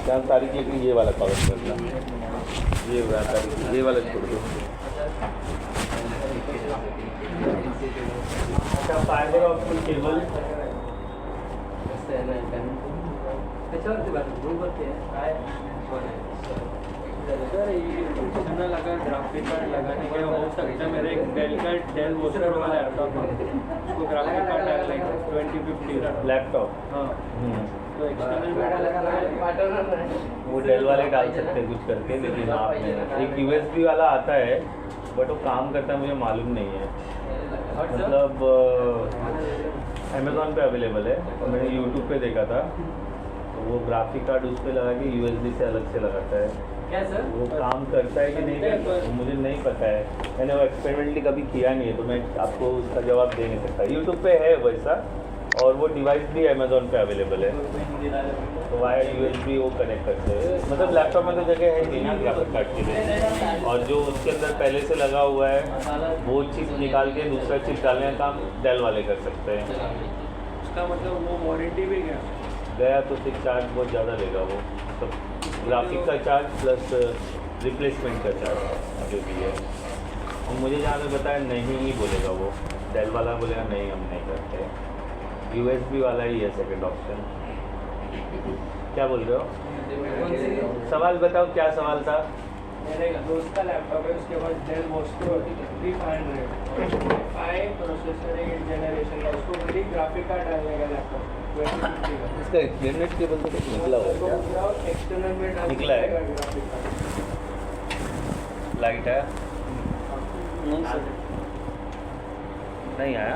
क्या तारीख लेकिन ये वाला कवर करना, ये तारीख, ये वाला छोड़ दो। अच्छा, फाइबर ऑप्टिक केबल सर ये लगा ग्राफिक कार्ड लगाने के हो सकता है मेरे एक डेल वोस्टर वाला लैपटॉप है, उसको ग्राफिक कार्ड डालना है 2050 का लैपटॉप। हाँ, तो एक्सटर्नल वो डेल वाले डाल सकते हैं कुछ करके, लेकिन आपने एक USB वाला आता है बट वो काम करता है मुझे मालूम नहीं है, मतलब अमेज़ॉन पे अवेलेबल है, तो मैंने यूट्यूब पे देखा था, तो वो ग्राफिक कार्ड उस पर लगा के USB से अलग से लगाता है। क्या सर? वो काम करता है कि नहीं करता है मुझे नहीं पता है, मैंने वो एक्सपेरिमेंटली कभी किया नहीं है, तो मैं आपको उसका जवाब दे नहीं सकता। यूट्यूब पे है वैसा, और वो डिवाइस भी अमेज़ॉन पे अवेलेबल है, तो वाया USB वो कनेक्ट करते हैं। मतलब लैपटॉप में तो जगह है नहीं ना ग्राफिक कार्ड के लिए, और जो उसके अंदर पहले से लगा हुआ है वो चिप निकाल के दूसरा चिप डालने का काम डेल वाले कर सकते हैं। उसका मतलब वो वारंटी भी गया तो फिर चार्ज बहुत ज़्यादा लेगा वो, तो ग्राफिक का चार्ज प्लस रिप्लेसमेंट का चार्ज जो भी है। और मुझे जहाँ तक बताया नहीं ही बोलेगा वो, डेल वाला बोलेगा नहीं हम नहीं करते, USB वाला ही है सेकंड ऑप्शन। क्या बोल रहे हो? सवाल बताओ, क्या सवाल था? मेरे दोस्त का लैपटॉप है, उसके पास डेल वोस्टर 3500 प्रोसेसर 8 जनरेशन का, उसको बड़ी ग्राफिक कार्ड डालने का लैपटॉप 2050 का। इसका इंटरनेट केबल तो कुछ निकला हुआ है क्या? एक्सटर्नल में डाल निकला है? Graphic card. लाइट है? नहीं सर, नहीं आया।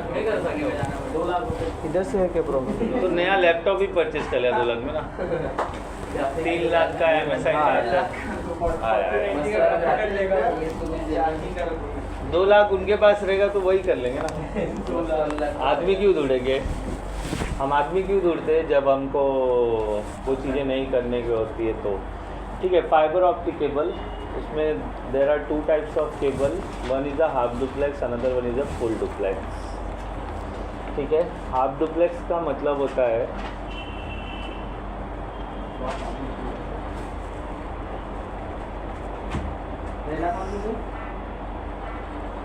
2 लाख रुपये इधर से है क्या प्रॉब्लम? तो नया लैपटॉप ही परचेज कर लिया 2 लाख में ना, 3 लाख का MSI का 2 लाख उनके पास रहेगा तो वही कर लेंगे ना। आदमी क्यों ढूंढेंगे हम, आदमी क्यों ढूंढते हैं जब हमको वो चीज़ें नहीं करने की होती है। तो ठीक है, फाइबर ऑप्टिक केबल, उसमें there are 2 types of cable, one is a half duplex, another one is a full duplex. ठीक है, हाफ डुप्लेक्स का मतलब होता है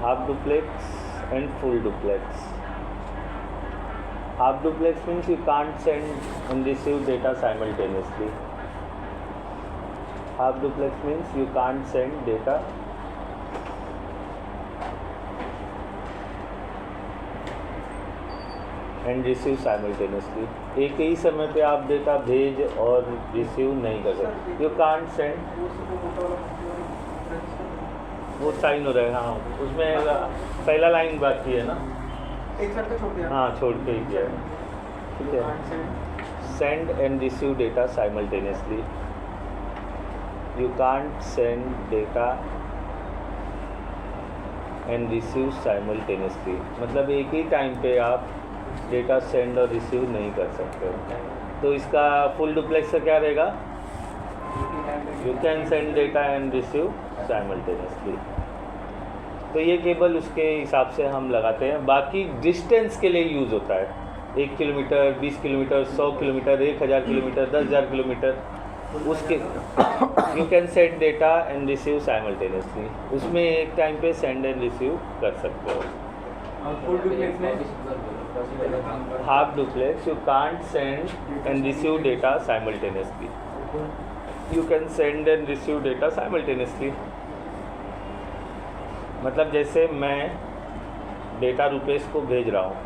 half duplex and full duplex. Half duplex means you can't send and receive data simultaneously. Half duplex means you can't send data and receive simultaneously. एक ही समय पे आप डेटा भेज और रिसीव नहीं कर सकते। You can't send, वो साइन हो रहा है, हाँ उसमें पहला लाइन बाकी है ना, एक साथ का छोड़ दिया। हाँ छोड़ के ही किया है। ठीक है, send and receive data simultaneously. You can't send data and receive simultaneously, मतलब एक ही टाइम पे आप डेटा सेंड और रिसीव नहीं कर सकते हो। तो इसका फुल डुप्लेक्स का क्या रहेगा? You can send data and receive simultaneously. तो ये केबल उसके हिसाब से हम लगाते हैं। बाकी डिस्टेंस के लिए यूज़ होता है, 1 kilometre, 20 kilometre, 100 kilometre, 1000 kilometre, 10,000 kilometre, उसके you can send data and receive simultaneously. उसमें एक टाइम पे सेंड एंड रिसीव कर सकते हो। फुल डुप्लेक्स में half duplex, you can't send and receive data simultaneously, you can send and receive data simultaneously. मतलब जैसे मैं डेटा रुपेश को भेज रहा हूँ,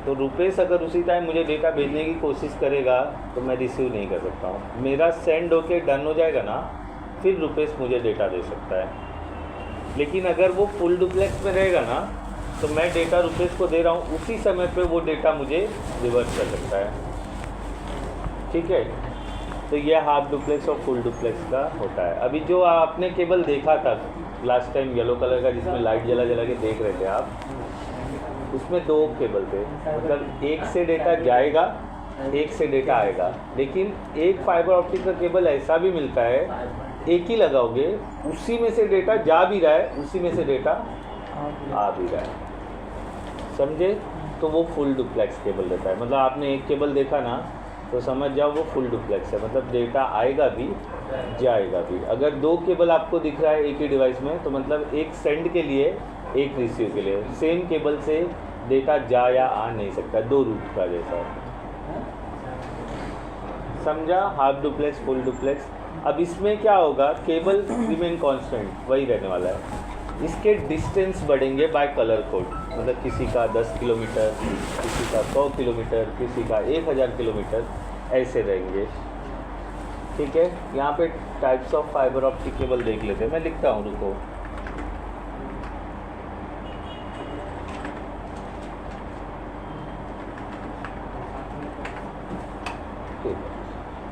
तो रुपेश अगर उसी टाइम मुझे डेटा भेजने की कोशिश करेगा तो मैं रिसीव नहीं कर सकता हूँ। मेरा सेंड होके डन हो जाएगा ना, फिर रुपेश मुझे डेटा दे सकता है। लेकिन अगर वो फुल डुप्लेक्स में रहेगा ना, तो मैं डेटा रुपेश को दे रहा हूँ, उसी समय पे वो डेटा मुझे रिवर्स कर सकता है। ठीक है, तो ये हाफ डुप्लेक्स और फुल डुप्लेक्स का होता है। अभी जो आपने केबल देखा था लास्ट टाइम येलो कलर का, जिसमें लाइट जला जला के देख रहे थे आप, उसमें 2 केबल थे। मतलब एक से डेटा जाएगा, एक से डेटा आएगा। लेकिन एक फाइबर ऑप्टिक का केबल ऐसा भी मिलता है, एक ही लगाओगे, उसी में से डेटा जा भी रहा है, उसी में से डेटा आ भी रहा है। समझे? तो वो फुल डुप्लेक्स केबल रहता है। मतलब आपने एक केबल देखा ना, तो समझ जाओ वो फुल डुप्लेक्स है, मतलब डेटा आएगा भी जाएगा भी। अगर 2 केबल आपको दिख रहा है एक ही डिवाइस में, तो मतलब एक सेंड के लिए एक रिसीव के लिए, सेम केबल से डेटा जा या आ नहीं सकता, 2 रूट का जैसा। समझा? Half duplex, full duplex. अब इसमें क्या होगा, केबल रिमेन कांस्टेंट, वही रहने वाला है। इसके डिस्टेंस बढ़ेंगे बाय कलर कोड, मतलब किसी का 10 किलोमीटर, किसी का 100 किलोमीटर, किसी का 1000 किलोमीटर, ऐसे रहेंगे। ठीक है, यहाँ पे types of fibre optic cable देख लेते हैं, मैं लिखता हूँ, रुको।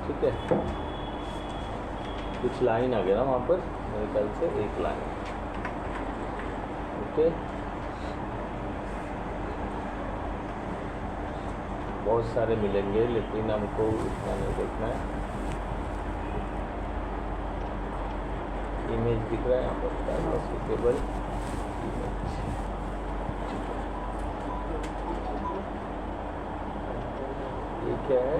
ठीक है, कुछ लाइन आ गया ना वहाँ पर, मेरे ख्याल से एक लाइन। ओके, बहुत सारे मिलेंगे लेकिन हमको इतना नहीं देखना है। इमेज दिख रहा है यहाँ पर, केबल ये क्या है,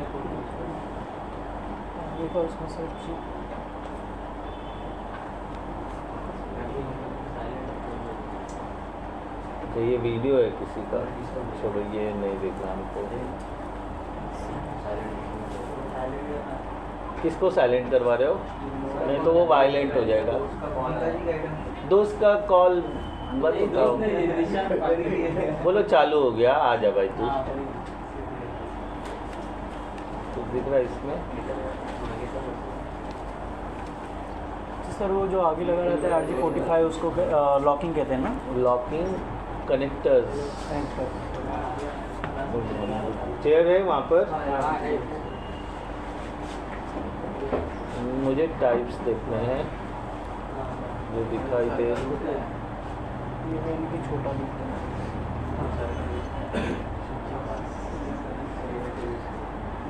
तो ये वीडियो है किसी का, छोड़ो ये नहीं देखना हमको। किसको साइलेंट करवा रहे हो? नहीं तो वो वायलेंट हो जाएगा। दोस्त का कॉल मत उठाओ, बोलो चालू हो गया, आ जा भाई तू। तो दिख रहा है इसमें सर, वो जो आगे लगा रहता है RJ45, उसको लॉकिंग कहते हैं ना? Locking connectors. चेयर है वहाँ पर, मुझे टाइप्स देखने हैं जो दिखाई दे। ये इनकी छोटा दिखता है,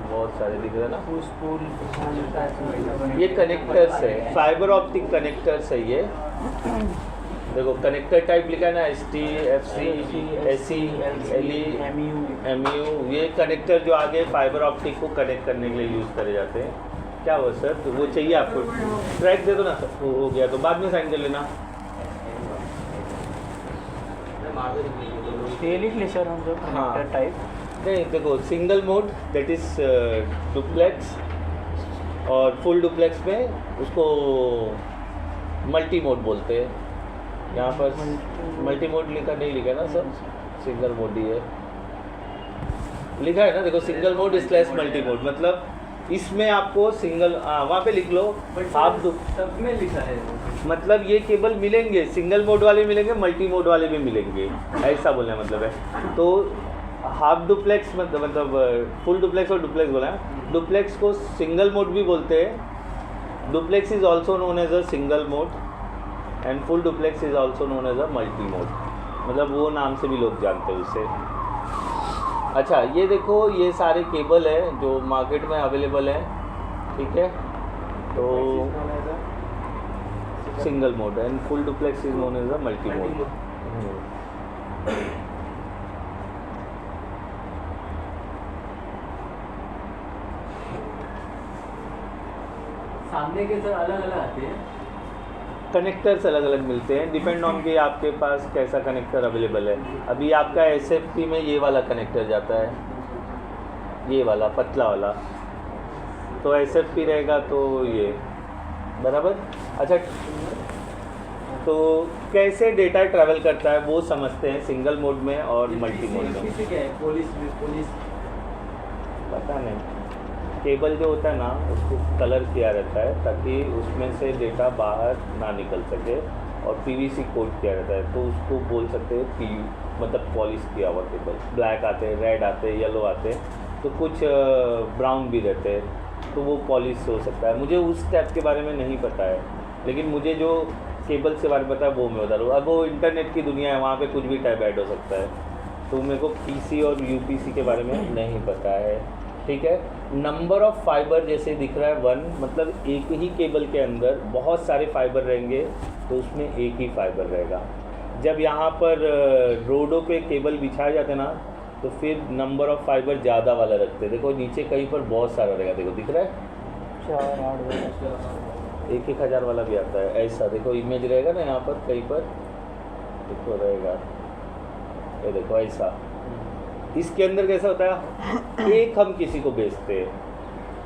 बहुत सारे दिख रहे हैं ना। ये कनेक्टर्स है, फाइबर ऑप्टिक कनेक्टर्स है ये। देखो कनेक्टर टाइप लिखा है ना, ST, FC, SE, LE, MU। ये कनेक्टर जो आगे फाइबर ऑप्टिक को कनेक्ट करने के लिए यूज़ करे जाते हैं। क्या हुआ सर, तो वो चाहिए आपको? ट्रैक दे दो ना सर, हो गया तो बाद में साइन कर लेना। ये लिख ले सर हम जो कनेक्टर टाइप। नहीं देखो, single mode that is duplex, और फुल डुप्लेक्स में उसको मल्टी मोड बोलते हैं। यहाँ पर मल्टी मोड लिखा नहीं, लिखा ना सर, सिंगल मोड ही है लिखा है ना। देखो single mode slash multi mode, मतलब इसमें आपको सिंगल, वहाँ पे लिख लो हाफ सब में लिखा है, मतलब ये केबल मिलेंगे, सिंगल मोड वाले मिलेंगे, मल्टी मोड वाले भी मिलेंगे, ऐसा बोलने मतलब है। तो हाफ डुप्लेक्स मतलब फुल डुप्लेक्स और डुप्लेक्स बोला है। डुप्लेक्स को सिंगल मोड भी बोलते हैं, duplex is also known as a single mode, and full duplex is also known as a multi mode, मतलब वो नाम से भी लोग जानते हैं उसे। अच्छा ये देखो, ये सारे केबल है जो मार्केट में अवेलेबल है, ठीक है। तो single mode and full duplex is known as a multi mode. सामने के सर अलग अलग आते हैं, कनेक्टर्स अलग अलग मिलते हैं, डिपेंड ऑन कि आपके पास कैसा कनेक्टर अवेलेबल है। अभी आपका SFP में ये वाला कनेक्टर जाता है, ये वाला पतला वाला, तो SFP रहेगा तो ये बराबर। अच्छा तो कैसे डेटा ट्रैवल करता है वो समझते हैं सिंगल मोड में और मल्टी मोड में। क्या है? पुलिस पता नहीं, केबल जो होता है ना उसको कलर किया रहता है ताकि उसमें से डेटा बाहर ना निकल सके, और PVC कोट किया रहता है, तो उसको बोल सकते हैं PU, मतलब पॉलिश किया हुआ केबल। ब्लैक आते हैं, रेड आते हैं, येलो आते हैं, तो कुछ ब्राउन भी रहते हैं, तो वो पॉलिश हो सकता है। मुझे उस टाइप के बारे में नहीं पता है, लेकिन मुझे जो केबल के बारे में पता है वो मैं बता रहा हूँ। अब वो इंटरनेट की दुनिया है, वहाँ पे कुछ भी टाइप ऐड हो सकता है, तो मेरे को PC और UPC के बारे में नहीं पता है, ठीक है। नंबर ऑफ फाइबर जैसे दिख रहा है 1, मतलब एक ही केबल के अंदर बहुत सारे फाइबर रहेंगे, तो उसमें एक ही फाइबर रहेगा। जब यहाँ पर रोडों पे केबल बिछाए जाते हैं ना, तो फिर नंबर ऑफ फाइबर ज़्यादा वाला रखते हैं। देखो नीचे कहीं पर बहुत सारा रहेगा, देखो दिख रहा है 4-8 1,000 वाला भी आता है ऐसा। देखो इमेज रहेगा ना यहाँ पर कहीं पर, देखो रहेगा ये देखो ऐसा। इसके अंदर कैसा होता है, एक हम किसी को बेचते हैं।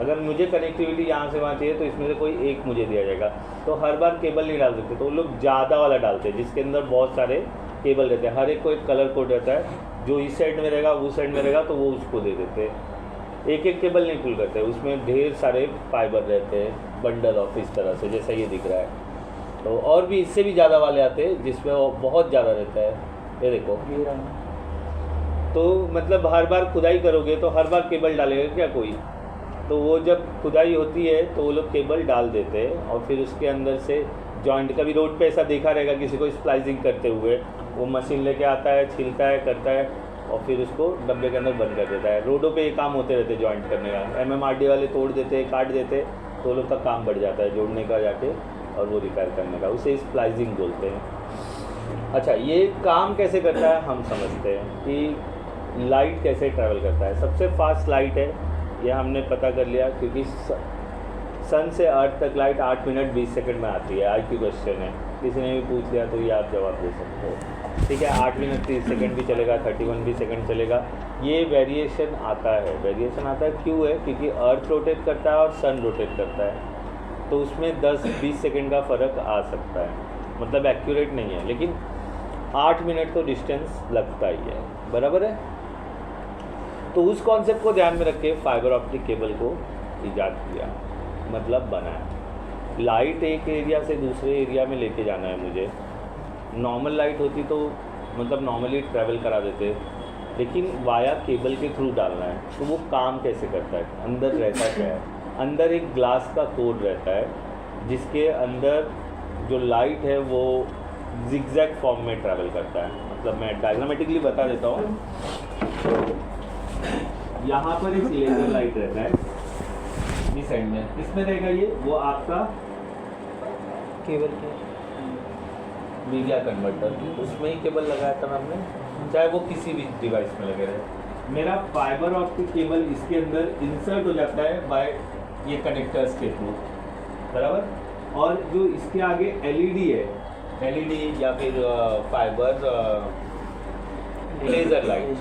अगर मुझे कनेक्टिविटी यहाँ से वहाँ चाहिए तो इसमें से कोई एक मुझे दिया जाएगा। तो हर बार केबल नहीं डाल सकते, तो वो लोग ज़्यादा वाला डालते हैं जिसके अंदर बहुत सारे केबल रहते हैं। हर एक को एक कलर कोड रहता है, जो इस साइड में रहेगा वो साइड में रहेगा तो वो उसको दे देते हैं। एक एक केबल नहीं पुल करते, उसमें ढेर सारे फाइबर रहते हैं बंडल ऑफ इस तरह से, जैसा ये दिख रहा है। तो और भी इससे भी ज़्यादा वाले आते हैं जिसमें वो बहुत ज़्यादा रहता है, ये देखो। तो मतलब हर बार खुदाई करोगे तो हर बार केबल डालेगा क्या कोई? तो वो जब खुदाई होती है तो वो लोग केबल डाल देते हैं और फिर उसके अंदर से जॉइंट, कभी रोड पे ऐसा देखा रहेगा किसी को स्प्लाइसिंग करते हुए, वो मशीन लेके आता है, छीलता है, करता है और फिर उसको डब्बे के अंदर बंद कर देता है। रोडों पे ये काम होते रहते हैं जॉइंट करने का। MMRD वाले तोड़ देते, काट देते, तो लोग का काम बढ़ जाता है जोड़ने का जाके और वो रिपेयर करने का, उसे स्प्लाइसिंग बोलते हैं। अच्छा, ये काम कैसे करता है हम समझते हैं कि लाइट कैसे ट्रैवल करता है। सबसे फास्ट लाइट है, यह हमने पता कर लिया, क्योंकि सन से अर्थ तक लाइट 8 मिनट 20 सेकंड में आती है। आज की क्वेश्चन है, किसी ने भी पूछ लिया तो ये आप जवाब दे सकते हो। ठीक है, 8 मिनट 30 सेकंड भी चलेगा, 31 भी सेकंड चलेगा। ये वेरिएशन आता है, वेरिएशन आता है क्यों है? क्योंकि अर्थ रोटेट करता है और सन रोटेट करता है, तो उसमें 10-20 सेकंड का फ़र्क आ सकता है। मतलब एक्यूरेट नहीं है, लेकिन 8 मिनट तो डिस्टेंस लगता ही है, बराबर है। तो उस कॉन्सेप्ट को ध्यान में रख के फाइबर ऑप्टिक केबल को ईजाद किया, मतलब बनाया। लाइट एक एरिया से दूसरे एरिया में लेके जाना है मुझे। नॉर्मल लाइट होती तो मतलब नॉर्मली ट्रैवल करा देते, लेकिन वाया केबल के थ्रू डालना है। तो वो काम कैसे करता है, अंदर रहता क्या है? अंदर एक ग्लास का कोर रहता है जिसके अंदर जो लाइट है वो जिगजैग फॉर्म में ट्रैवल करता है। मतलब मैं डायग्रामेटिकली बता देता हूँ। यहाँ पर एक लेजर लाइट रहता है इस साइड में, इसमें रहेगा ये वो आपका केबल के मीडिया कन्वर्टर, उसमें ही केबल लगाया था हमने, चाहे वो किसी भी डिवाइस में लगे रहे। मेरा फाइबर ऑप्टिक केबल इसके अंदर इंसर्ट हो जाता है बाय ये कनेक्टर्स के थ्रू, बराबर। और जो इसके आगे एलईडी है, एलईडी या फिर फाइबर लेज़र लाइट,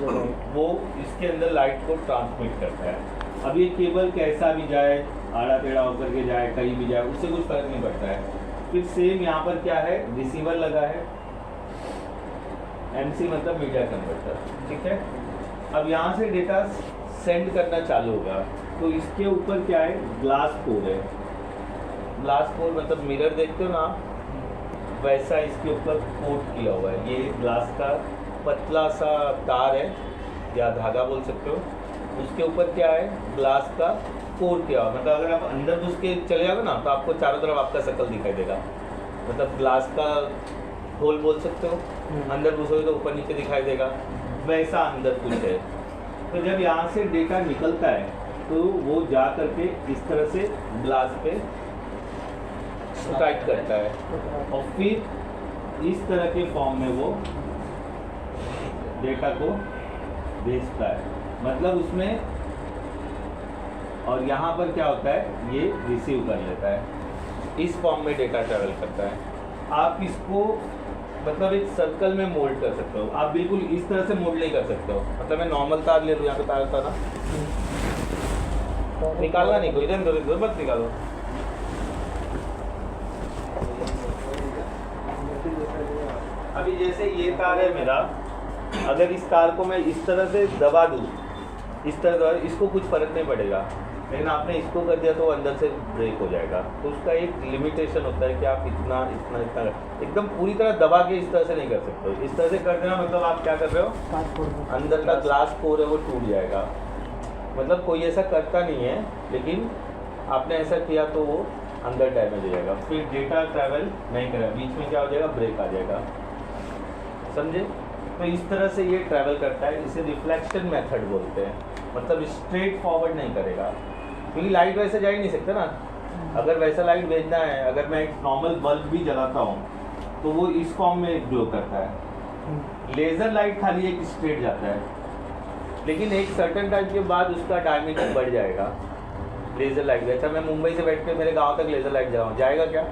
वो इसके अंदर लाइट को ट्रांसमिट करता है। अब ये केबल कैसा भी जाए, आड़ा टेढ़ा होकर के जाए, कहीं भी जाए, उससे कुछ फर्क नहीं पड़ता है। फिर सेम यहाँ पर क्या है, रिसीवर लगा है, MC मतलब मीडिया कन्वर्टर, ठीक है। अब यहाँ से डेटा सेंड करना चालू होगा, तो इसके ऊपर क्या है, ग्लास कोर है। ग्लास कोर मतलब मिरर देखते हो ना, वैसा इसके ऊपर कोट किया हुआ है। ये ग्लास का पतला सा तार है या धागा बोल सकते हो, उसके ऊपर क्या है, ग्लास का कोर किया हुआ। मतलब अगर आप अंदर घुस के चले जाओगे ना तो आपको चारों तरफ आपका शक्ल दिखाई देगा। मतलब ग्लास का होल बोल सकते हो, अंदर घुसोगे तो ऊपर नीचे दिखाई देगा, वैसा अंदर कुछ है। तो जब यहाँ से डेटा निकलता है तो वो जा करके इस तरह से ग्लास पे स्ट्राइक करता है और फिर इस तरह के फॉर्म में वो डेटा को भेजता है। मतलब उसमें, और यहाँ पर क्या होता है, ये रिसीव कर लेता है। इस फॉर्म में डेटा ट्रैवल करता है। आप इसको मतलब एक सर्कल में मोल्ड कर सकते हो, आप बिल्कुल इस तरह से मोल्ड नहीं कर सकते हो। मतलब मैं नॉर्मल तार ले लूँ, यहाँ पे तार था ना, निकालना नहीं, कोई इधर मत निकालो। अभी जैसे ये तार है मेरा, अगर इस तार को मैं इस तरह से दबा दूँ, इस तरह दबा, इसको कुछ फर्क नहीं पड़ेगा, लेकिन आपने इसको कर दिया तो अंदर से ब्रेक हो जाएगा। तो उसका एक लिमिटेशन होता है कि आप इतना इतना इतना एकदम पूरी तरह दबा के इस तरह से नहीं कर सकते हो। इस तरह से कर देना मतलब आप क्या कर रहे हो, अंदर का ग्लास कोर है वो टूट जाएगा। मतलब कोई ऐसा करता नहीं है, लेकिन आपने ऐसा किया तो वो अंदर डैमेज हो जाएगा, फिर डेटा ट्रैवल नहीं करेगा, बीच में क्या हो जाएगा, ब्रेक आ जाएगा। समझे? तो इस तरह से ये ट्रैवल करता है। इसे रिफ्लेक्शन मेथड बोलते हैं। मतलब स्ट्रेट फॉरवर्ड नहीं करेगा, क्योंकि लाइट वैसे जा ही नहीं सकता ना। अगर वैसा लाइट भेजना है, अगर मैं एक नॉर्मल बल्ब भी जलाता हूँ तो वो इस फॉर्म में ग्लो करता है। लेज़र लाइट खाली एक स्ट्रेट जाता है, लेकिन एक सर्टेन टाइम के बाद उसका डायमीटर बढ़ जाएगा लेज़र लाइट का। अच्छा मैं मुंबई से बैठ के मेरे गांव तक लेज़र लाइट जाएगा क्या?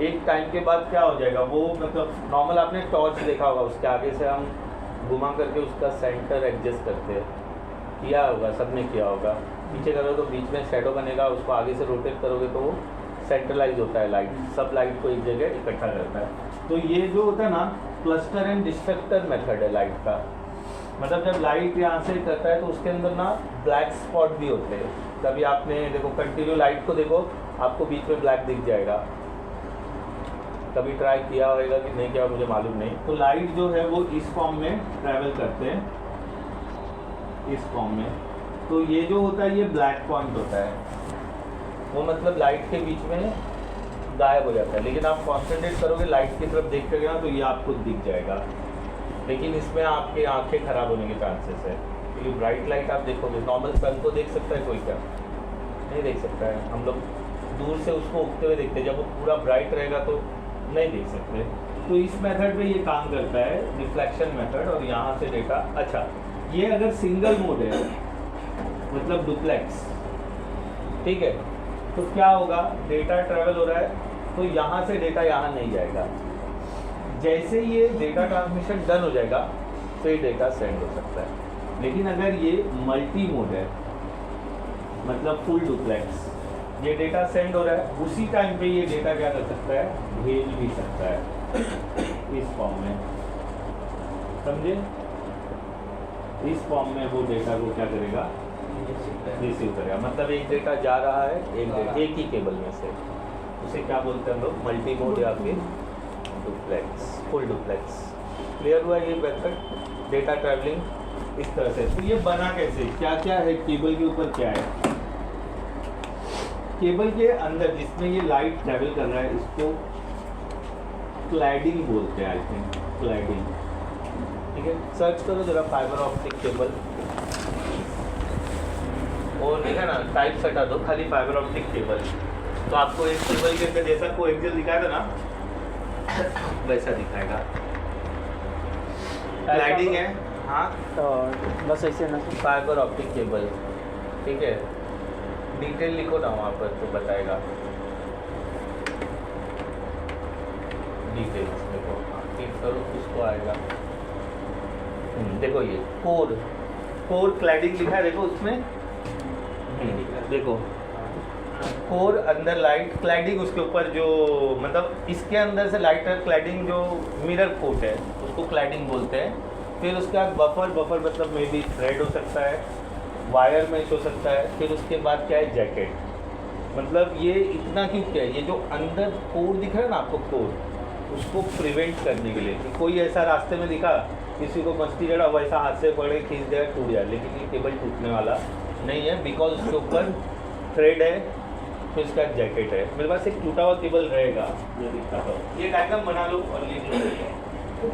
एक टाइम के बाद क्या हो जाएगा वो, मतलब नॉर्मल आपने टॉर्च देखा होगा, उसके आगे से हम घुमा करके उसका सेंटर एडजस्ट करते हैं, किया होगा, सबने किया होगा। पीछे करोगे तो बीच में शैडो बनेगा, उसको आगे से रोटेट करोगे तो वो सेंट्रलाइज होता है लाइट, सब लाइट को एक जगह इकट्ठा करता है। तो ये जो होता है ना क्लस्टर एंड डिस्ट्रक्टर मेथड है लाइट का। मतलब जब लाइट यहाँ से करता है तो उसके अंदर ना ब्लैक स्पॉट भी होते हैं। कभी आपने देखो कंटिन्यू लाइट को देखो, आपको बीच में ब्लैक दिख जाएगा। कभी ट्राई किया होगा कि नहीं किया मुझे मालूम नहीं। तो लाइट जो है वो इस फॉर्म में ट्रैवल करते हैं, इस फॉर्म में। तो ये जो होता है ये ब्लैक पॉइंट होता है, वो मतलब लाइट के बीच में गायब हो जाता है। लेकिन आप कॉन्सेंट्रेट करोगे लाइट की तरफ देख कर ना तो ये आपको दिख जाएगा। लेकिन इसमें आपके आंखें खराब होने के चांसेस है, क्योंकि ब्राइट लाइट आप देखोगे, नॉर्मल सन को देख सकता है कोई क्या? नहीं देख सकता है। हम लोग दूर से उसको उगते हुए देखते हैं, जब वो पूरा ब्राइट रहेगा तो नहीं देख सकते। तो इस मेथड पे ये काम करता है, रिफ्लेक्शन मेथड। और यहाँ से डेटा, अच्छा ये अगर सिंगल मोड है मतलब डुप्लेक्स, ठीक है, तो क्या होगा, डेटा ट्रैवल हो रहा है तो यहाँ से डेटा यहाँ नहीं जाएगा। जैसे ये डेटा ट्रांसमिशन डन हो जाएगा फिर डेटा सेंड हो सकता है। लेकिन अगर ये मल्टी मोड है मतलब फुल डुप्लेक्स, ये डेटा सेंड हो रहा है, उसी टाइम पे ये डेटा क्या कर सकता है, भेज भी सकता है इस फॉर्म में, समझे? इस फॉर्म में वो डेटा को क्या करेगा, रिसीव करेगा। मतलब एक डेटा जा रहा है एक ही केबल में से, उसे क्या बोलते हैं हम लोग, मल्टी मोड या फिर डुप्लेक्स, फुल डुप्लेक्स। क्लियर हुआ ये मेथड, डेटा ट्रैवलिंग इस तरह से। तो ये बना कैसे, क्या क्या है केबल के ऊपर, क्या है केबल के अंदर जिसमें ये लाइट ट्रैवल कर रहा है, इसको क्लैडिंग बोलते हैं, आई थिंक क्लैडिंग, ठीक है। सर्च करो जरा फाइबर ऑप्टिक केबल, और देखा ना टाइप से हटा दो, खाली फाइबर ऑप्टिक केबल, तो आपको एक केबल के अंदर जैसा कोएक्सियल दिखाया था ना वैसा दिखाएगा। क्लैडिंग है, हाँ बस ऐसे ना फाइबर ऑप्टिक केबल, ठीक है। डिटेल लिखो ना वहाँ पर तो बताएगा डिटेल्स। देखो क्लिक करो उसको आएगा। देखो ये कोर क्लैडिंग लिखा है, देखो उसमें देखो कोर अंदर लाइट क्लैडिंग, उसके ऊपर जो मतलब इसके अंदर से लाइट क्लैडिंग जो मिरर कोट है उसको क्लैडिंग बोलते हैं। फिर उसके बाद बफर मतलब मे बी थ्रेड हो सकता है, वायर मैच हो सकता है। फिर उसके बाद क्या है, जैकेट। मतलब ये इतना क्यों क्या है, ये जो अंदर कोर दिख रहा है ना आपको, कोर, उसको प्रिवेंट करने के लिए कि कोई ऐसा रास्ते में दिखा किसी को मस्ती जड़ा वैसा हाथ से पकड़ के खींच देगा, टूट जाए। लेकिन ये केबल टूटने वाला नहीं है, बिकॉज उसके ऊपर थ्रेड है, फिर इसका जैकेट है। मेरे पास एक टूटा हुआ केबल रहेगा, ये दिखाता हूँ। ये डायग्राम बना लो और लिख लो।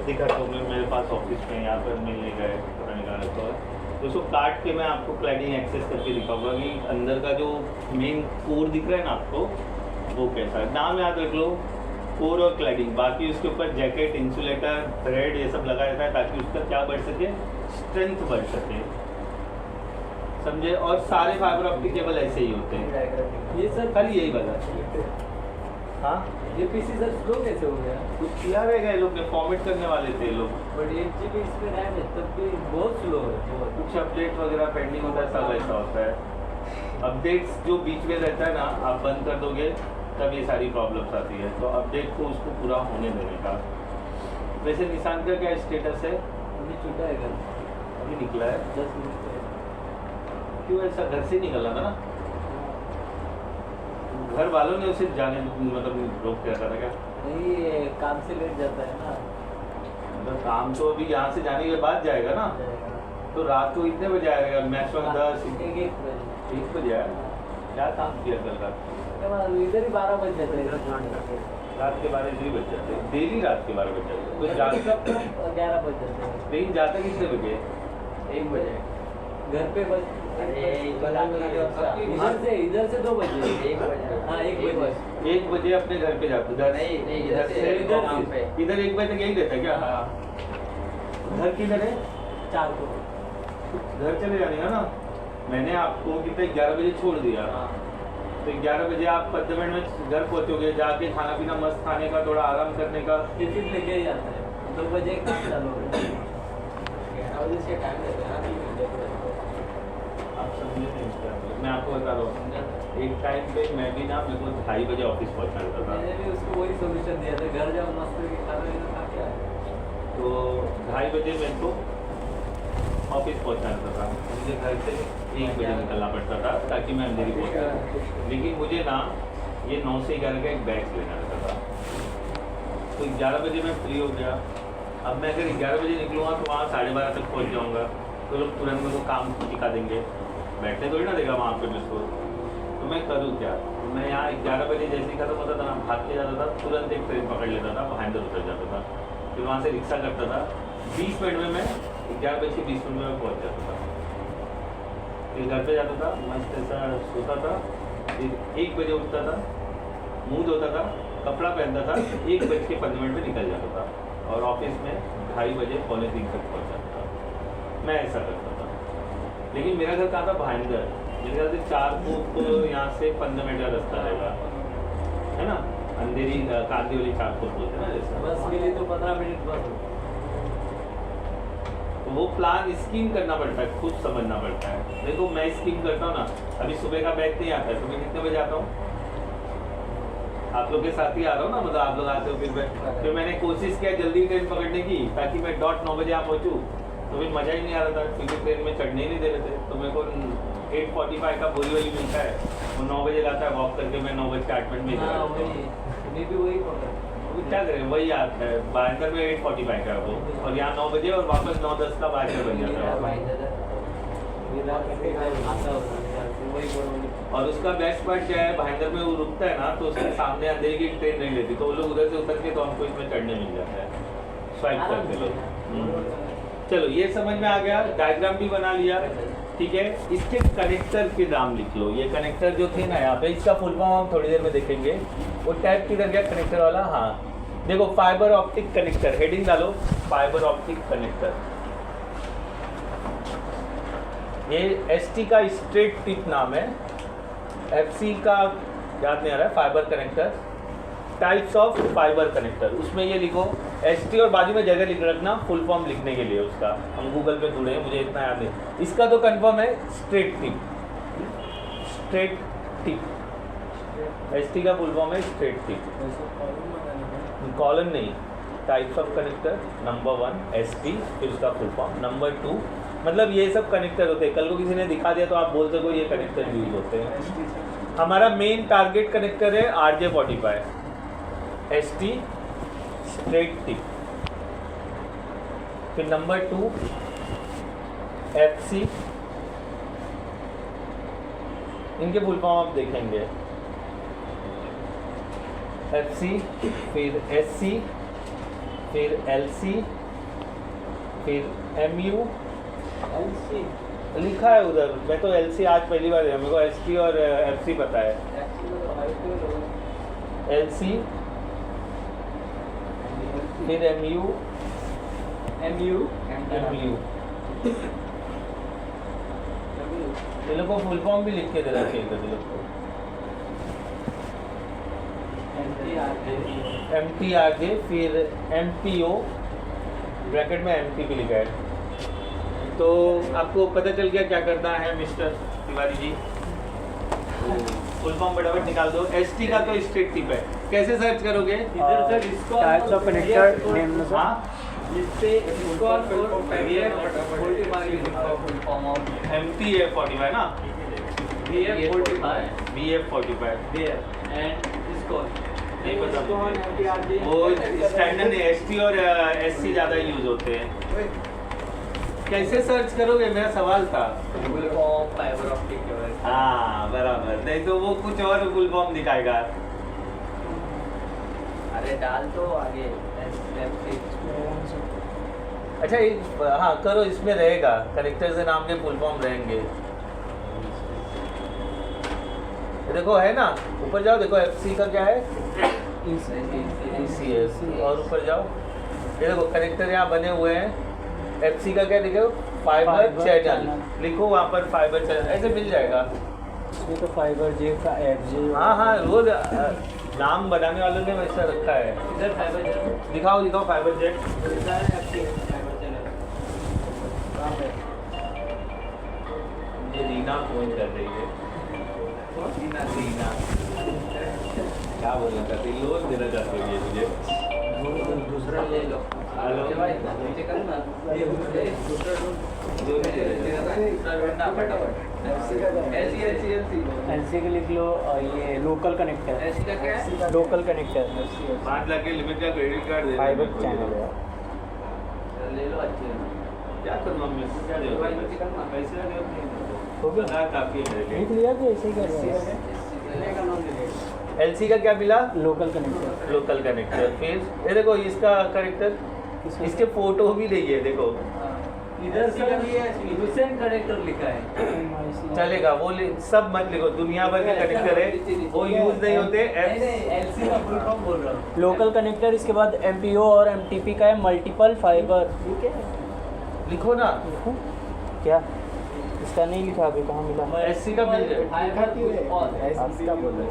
दिखाता हूँ मैं, मेरे पास ऑफिस में यहाँ पर मिलने का है, पुराने का रखा है, तो उसको काट के मैं आपको क्लैडिंग एक्सेस करके दिखाऊंगा कि अंदर का जो मेन कोर दिख रहा है ना आपको, वो कैसा है। नाम याद रख लो, कोर और क्लैडिंग। बाकी उसके ऊपर जैकेट, इंसुलेटर, थ्रेड ये सब लगा रहता है ताकि उसका क्या बढ़ सके, स्ट्रेंथ बढ़ सके, समझे। और सारे फाइबर ऑप्टिक केबल ऐसे ही होते हैं, ये सर खाली यही बता। हाँ, ये पीसी सर स्लो कैसे हो गया? कुछ किया रहेगा ये लोग ने, फॉर्मेट करने वाले थे ये लोग, बट 8 GB इसमें रैम है तब भी बहुत स्लो है बहुत। कुछ अपडेट वगैरह पेंडिंग होता है, सब ऐसा होता है। अपडेट्स जो बीच में रहता है ना, आप बंद कर दोगे तब ये सारी प्रॉब्लम्स आती है, तो अपडेट को उसको पूरा होने देने का। वैसे निशान का क्या स्टेटस है? अभी छूटा है घर, अभी निकला है। 10 मिनट है। क्यों ऐसा, घर से निकलना था ना, घर वालों ने उसे जाने मतलब रोक दिया था क्या? नहीं ये काम से लेट जाता है ना, मतलब काम तो अभी यहाँ से जाने के बाद जाएगा ना, तो रात को इतने बजे आएगा? मैक्सिमम 10 1 बजे। 1 बजे आया। क्या काम किया कल रात? इधर ही 12 बज जाते हैं, रात के 12 बज जाते हैं, डेली रात के 12 बज जाते हैं। तो जाता 11 बज जाते हैं। ट्रेन जाता कितने बजे? 1 बजे घर पे बज इधर से 2 बजे 1 बजे। हाँ 1 बजे 1 बजे अपने घर पे जाते? नहीं, इधर से काम पे। इधर 1 बजे तक यही रहता है क्या? घर किधर है? 4 को। घर चले जाने का ना। मैंने आपको कितने 11 बजे छोड़ दिया, तो 11 बजे आप 15 मिनट में घर पहुंचोगे, जाके खाना पीना मस्त खाने का, थोड़ा आराम करने का। टिफिन लेके ही आता है, 2 बजे काम चालू होता है। 11 बजे से टाइम रहता है ना, आप समझे नहीं क्या? मैं आपको बता रहा हूँ, एक टाइम पे मैं भी ना, मेरे को 2:30 बजे ऑफिस पहुंचना रहता था, मैंने भी उसको वही सोल्यूशन दिया था, घर जाओ मस्त करके खाना पीना खा के आए। तो 2:30 बजे मेरे को ऑफिस पहुंचना रहता था। मुझे घर से 1 बजे निकलना पड़ता था ताकि मैं अंधेरी पहुंच जाऊँ। लेकिन मुझे ना ये 9 से 11 का एक बैच लेना रहता था, तो 11 बजे मैं फ्री हो गया। अब मैं अगर 11 बजे निकलूँगा तो वहाँ 12:30 तक पहुँच जाऊँगा, तो लोग तुरंत मेरे को काम सिखा देंगे, बैठने थोड़ी ना देगा वहाँ पे मुझको। तो मैं करूँ क्या? तो मैं यहाँ 11 बजे जैसे ही खत्म होता था ना, भाग के जाता था, तुरंत एक ट्रेन पकड़ लेता था, भाईंदर उतर जाता था, फिर वहाँ से रिक्शा करता था। 20 मिनट में मैं 11:20 में मैं पहुँच जाता था, फिर घर पे जाता था, मस्त ऐसा सोता था, फिर 1 बजे उठता था, मुँह धोता था, कपड़ा पहनता था, 1:15 में निकल जाता था, और ऑफिस में 2:30 बजे 2:45 तक पहुँच जाता था। मैं ऐसा करता था। लेकिन मेरा घर कहाँ था? भाईंदर। मेरे घर से 4 को यहाँ से 15 मिनट का रास्ता रहेगा, है ना, अंधेरी कांदी वाली 4 को बोलते हैं ना जैसा। बस के लिए तो 15 मिनट बस होता है। तो वो प्लान स्कीम करना पड़ता है, खुद समझना पड़ता है। देखो मैं स्कीम करता हूँ ना, अभी सुबह का बैच नहीं आता है, सुबह कितने बजे आता हूँ? आप लोग के साथ ही आ रहा हूँ ना, मतलब आप लोग आते हो, फिर मैंने कोशिश किया जल्दी ट्रेन पकड़ने की ताकि मैं डॉट 9 बजे यहाँ पहुँचूँ, तो फिर मज़ा ही नहीं आ रहा था क्योंकि ट्रेन में चढ़ने ही नहीं दे रहे थे। तो मेरे को 8:45 का बोरी वाली मिलता है, वो 9 बजे लाता है, वॉक करके मैं 9:08 में हाँ वही, मैं भी वही पकड़ा। क्या करें, वही आता है। भाईंदर में 8:45 का है वो, और यहाँ 9 बजे और वापस 9:10 का भाईंदर बन जाता है। और उसका बेस्ट पार्ट क्या है, भाईंदर में वो रुकता है ना, तो उसके सामने अंधेरे की ट्रेन नहीं लेती, तो वो लोग उधर से उतर के तो हमको इसमें चढ़ने मिल जाता है, स्वाइप करके लोग। चलो ये समझ में आ गया, डायग्राम भी बना लिया, ठीक है। इसके कनेक्टर के नाम लिख लो। ये कनेक्टर जो थे ना यहाँ पे, इसका फुल फॉर्म हम थोड़ी देर में देखेंगे। वो टैब किधर गया कनेक्टर वाला? हाँ देखो, फाइबर ऑप्टिक कनेक्टर, हेडिंग डालो फाइबर ऑप्टिक कनेक्टर। ये ST का स्ट्रेट टिप नाम है, FC का याद नहीं आ रहा है, fibre connector. Types of fibre connector, उसमें ये लिखो ST और बाजू में जगह लिख रखना फुल फॉर्म लिखने के लिए उसका। हम गूगल पे ढूंढे, मुझे इतना याद नहीं। इसका तो कंफर्म है straight tip, straight tip. ST का फुल फॉर्म है स्ट्रेट टिप, कॉलन नहीं। Types of connector, number 1 ST, फिर उसका फुल फॉर्म। नंबर 2 मतलब ये सब कनेक्टर होते हैं, कल को किसी ने दिखा दिया तो आप बोल सको ये कनेक्टर यूज होते हैं। हमारा मेन टारगेट कनेक्टर है RJ45, ST स्ट्रेट टिप। फिर नंबर 2 FC, इनके फुल फॉर्म आप देखेंगे, FC, फिर SC, फिर LC, फिर MU LC लिखा है उधर। मैं तो LC आज पहली बार है, मेरे को ST और FC पता है। LC फिर MU ये लोग को फुल फॉर्म भी लिख के देना चाहिए था ये लोग को। MTRJ फिर MPO ब्रैकेट में MT भी लिखा है। तो आपको पता चल गया क्या करना है mister Tiwari ji. Full form फटाफट निकाल दो। ST का तो स्ट्रेट टिप है, कैसे सर्च करोगे? इधर सर इसको टाइप्स ऑफ कनेक्टर नेम में हाँ जिससे इसको और MT है 45 ना, VF45 VF45 there and इसको नहीं पता इसको on MTRJ वो स्टैंडर्ड है। ST और SC ज़्यादा यूज होते हैं। कैसे सर्च करोगे मेरा सवाल था। Full form fibre optic cable. हाँ बराबर, नहीं तो वो कुछ और फुल फॉर्म दिखाएगा। अरे डाल तो आगे अच्छा हाँ करो, इसमें रहेगा कनेक्टर से नाम के फुल फॉर्म रहेंगे। देखो है ना, ऊपर जाओ देखो FC का क्या है, ECS। और ऊपर जाओ ये देखो कनेक्टर यहाँ बने हुए हैं। FC का क्या लिखो, फाइबर चैनल लिखो, वहाँ पर फाइबर चैनल ऐसे मिल जाएगा। इसमें तो फाइबर J का FJ। हाँ हाँ वो नाम बनाने वालों ने वैसा रखा है। इधर फाइबर चैनल दिखाओ दिखाओ फाइबर जेट। इधर फाइबर चैनल कहाँ पे? ये रीना फोन कर रही है। रीना क्या बोलना चाहती है, लोन देना चाहती है मुझे। दूसरा ले लो। हेलो भाई नीचे कर ना, ये दूसरा ढूंढना फटाफट। LC के लिख लो। ये लोकल कनेक्टर, ऐसी का क्या है? लोकल कनेक्टर 5 लाख के लिमिट का क्रेडिट कार्ड दे फाइबर चैनल है। ले लो अच्छे। क्या करूँ मैं, क्या दे भाई नीचे करना। पैसे का जरूरत नहीं हो गया? है, काफ़ी है मेरे लिख लिए। लिया कि ऐसे ही कर रहे हैं? लेगा ना लेगा। LC का क्या मिला, लोकल कनेक्टर। Local connector. फिर ये देखो इसका कनेक्टर, इसके फोटो भी नहीं है देखो। इधर सर ये लुसेंट कनेक्टर लिखा है। चलेगा वो सब मत लिखो, दुनिया भर के कनेक्टर है वो यूज नहीं होते। LC का फुल फॉर्म बोल रहा हूँ। लोकल कनेक्टर, इसके बाद MPO और MTP का है मल्टीपल फाइबर। ठीक है, लिखो ना। लिखूं क्या? इसका नहीं लिखा अभी, कहाँ मिला? SC का मिल जाए। इसका बोलो,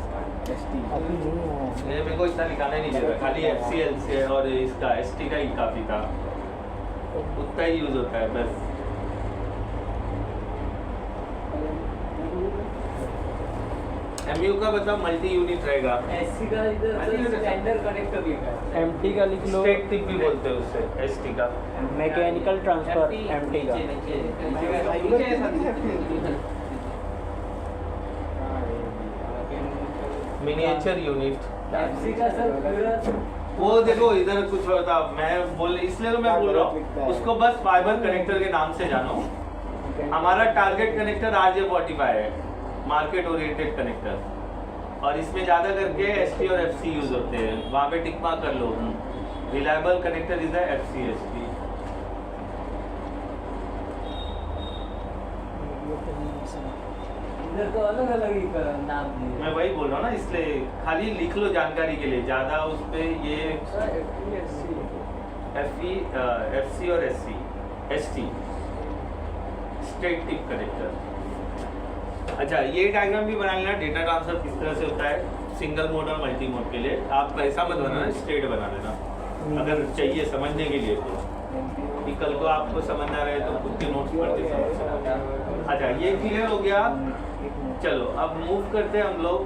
अभी नहीं है। ये मेरे को इतना लिखाना ही नहीं चाहिए, खाली FC LC और इसका ST का ही काफ़ी था, उतना ही यूज होता है बस। MU का मतलब मल्टी यूनिट रहेगा। SC का इधर स्टैंडर्ड कनेक्टर लिखा है। MT का लिख लो, स्टेट टिप भी बोलते हैं उससे, ST का। मैकेनिकल ट्रांसफर MT का। मिनिएचर यूनिट FC का सर पूरा वो देखो इधर कुछ और था, मैं बोल इसलिए तो मैं बोल रहा हूँ उसको बस फाइबर कनेक्टर के नाम से जानो। हमारा टारगेट कनेक्टर RJ45 है, मार्केट ओरिएंटेड कनेक्टर, और इसमें ज़्यादा करके ST और FC यूज होते हैं, वहाँ पे टिक मार्क कर लो। Reliable connector is the FC ST। इधर तो अलग अलग ही नाम दिए। मैं वही बोल रहा हूँ ना, इसलिए खाली लिख लो जानकारी के लिए, ज़्यादा उस पर ये FC और ST स्ट्रेट टिप कनेक्टर। अच्छा ये डायग्राम भी बना लेना, डेटा ट्रांसफर किस तरह से होता है सिंगल मोड और मल्टी मोड के लिए। आप ऐसा मत बनाना, स्ट्रेट बना लेना अगर चाहिए समझने के लिए तो, कि कल को आपको समझना रहे तो खुद के नोट्स पढ़ते समझ सकते। अच्छा ये क्लियर हो गया। चलो अब मूव करते हैं हम लोग।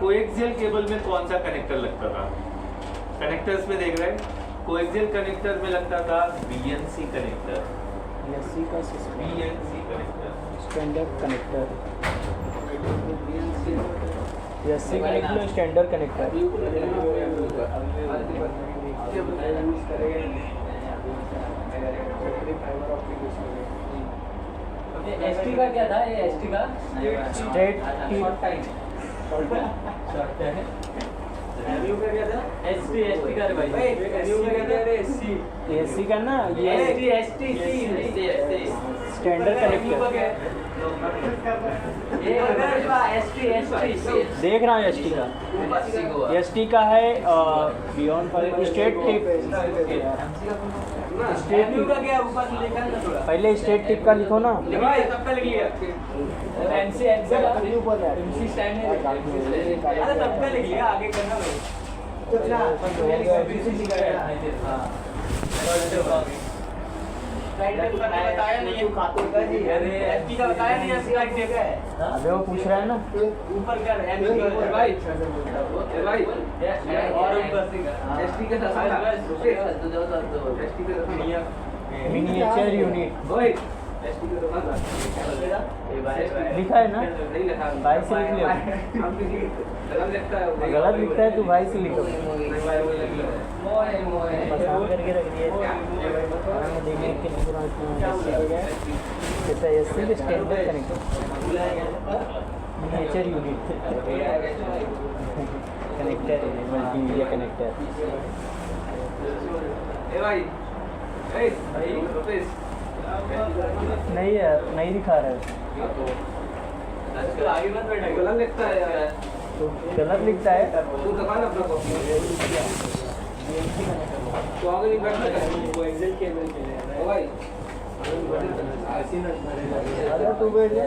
कोएक्सियल केबल में कौन सा कनेक्टर लगता था, कनेक्टर्स में देख रहे हैं। कोएक्सियल कनेक्टर में लगता था BNC कनेक्टर, SC का system, BNC connector, standard connector. SC का लिख लो, स्टैंडर्ड कनेक्टर। ST का क्या था? ये ST का straight tip. Short time MU का क्या था? एसटी का रे भाई। एमयू का क्या था? एससी एससी का ना ये एसटी स्टैंडर्ड कनेक्टर देख रहा हूँ एसटी का। एसटी का है बियॉन्ड स्टेट टिप। एमयू का क्या ऊपर से लिखा है ना थोड़ा पहले स्टेट टिप का लिखो ना। भाई सबका लिख लिया एनसी एमसी स्टैंड है अरे सबका लिख लिया आगे करना भाई बताया नहीं अरे एसटी का बताया नहीं एसटी का जगह है अबे वो पूछ रहा है ना। ऊपर कर एमसी भाई भाई और ऊपर से एसटी का एसटी का मिनिएचर यूनिट ओए लिखा है ना। भाई से लिख ले। गलत लिखता है तो भाई से लिखो। पसंद करके रख दिया। देखने के जैसा एससी के standard connector miniature unit connector multimedia connector. नहीं यार नहीं दिखा रहा है। आगे मत बैठा गलत लिखता है यार तो गलत लिखता है। तू दबा ना अपना कॉपी तो आगे नहीं बैठ सकता वो एक्सेल केबल के लिए ओ भाई अरे तू बैठ जा।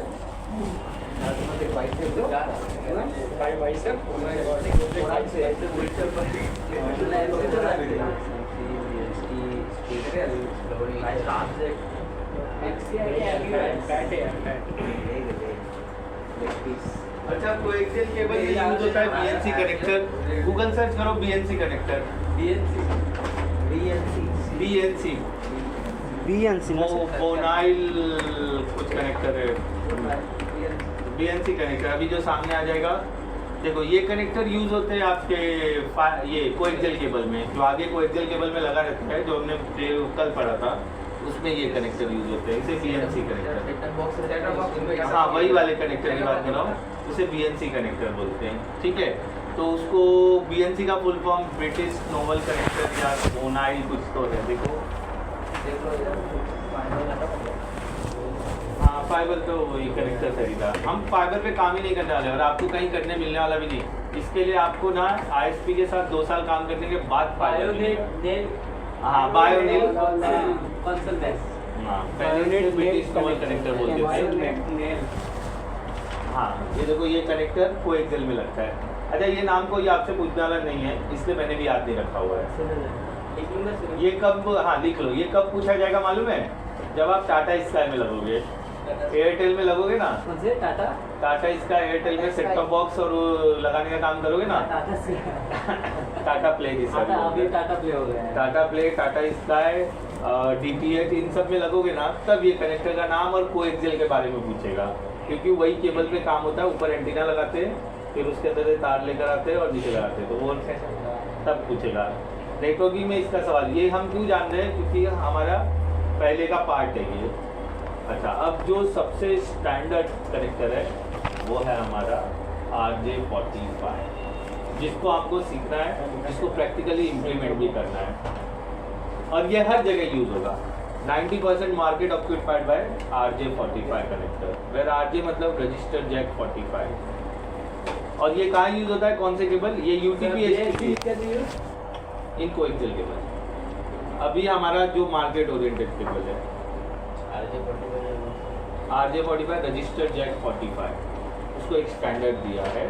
अच्छा कोएक्सियल केबल में यूज होता है बीएनसी कनेक्टर। गूगल सर्च करो बीएनसी कनेक्टर। बीएनसी बीएनसी मोनाइल कुछ कनेक्टर है। बीएनसी कनेक्टर अभी जो सामने आ जाएगा। देखो ये कनेक्टर यूज होते हैं आपके ये कोएक्सियल केबल में, जो आगे कोएक्सियल केबल में लगा रहता है, जो हमने कल पढ़ा था उसमें ये कनेक्टर यूज होते हैं। इसे बीएनसी कनेक्टर, हाँ वही वाले कनेक्टर की बात कर रहा हूँ, उसे बीएनसी कनेक्टर बोलते हैं। ठीक है, तो उसको बीएनसी का full form British novel connector या मोनाइल कुछ तो है। देखो हाँ फाइबर तो वही कनेक्टर खरीदा। हम फाइबर पे काम ही नहीं करने वाले और आपको कहीं करने मिलने वाला भी नहीं। इसके लिए आपको ना आईएसपी के साथ 2 साल काम करने के बाद फाइबर हाँ बायोनेल ब्रिटिश नोवल कनेक्टर बोलते हैं। हाँ ये देखो ये कनेक्टर कोएक्सियल में लगता है। अच्छा ये नाम को ये आपसे पूछने वाला नहीं है, इसलिए मैंने भी याद नहीं रखा हुआ है। ये कब, हाँ लिख लो, ये कब पूछा जाएगा मालूम है? जब आप टाटा स्काई में लगोगे, एयरटेल में लगोगे ना, टाटा स्काई एयरटेल में सेट टॉप बॉक्स और लगाने का काम करोगे ना, टाटा प्ले की टाटा प्ले हो गया है। Tata Play, Tata Sky, DTH, इन सब में लगोगे ना, तब ये कनेक्टर का नाम और कोएक्सियल के बारे में पूछेगा, क्योंकि वही केबल पे काम होता है। ऊपर एंटीना लगाते हैं, फिर उसके अंदर से तार लेकर आते हैं और नीचे लगाते हैं, तो वो तब पूछेगा। नेटवर्किंग में इसका सवाल ये हम क्यों जान रहे हैं, क्योंकि हमारा पहले का पार्ट है ये। अच्छा अब जो सबसे स्टैंडर्ड कनेक्टर है वो है हमारा RJ45, जिसको आपको सीखना है, जिसको प्रैक्टिकली इम्प्लीमेंट भी करना है, और ये हर जगह यूज होगा। 90% market occupied by RJ45 connector, where RJ मतलब रजिस्टर्ड जैक 45। और ये कहाँ यूज होता है, कौन से केबल? ये UTP इन कोएक्सियल केबल। अभी हमारा जो मार्केट ओरिएंटेड केबल है RJ45 रजिस्टर्ड जैक 45, उसको एक स्टैंडर्ड दिया है।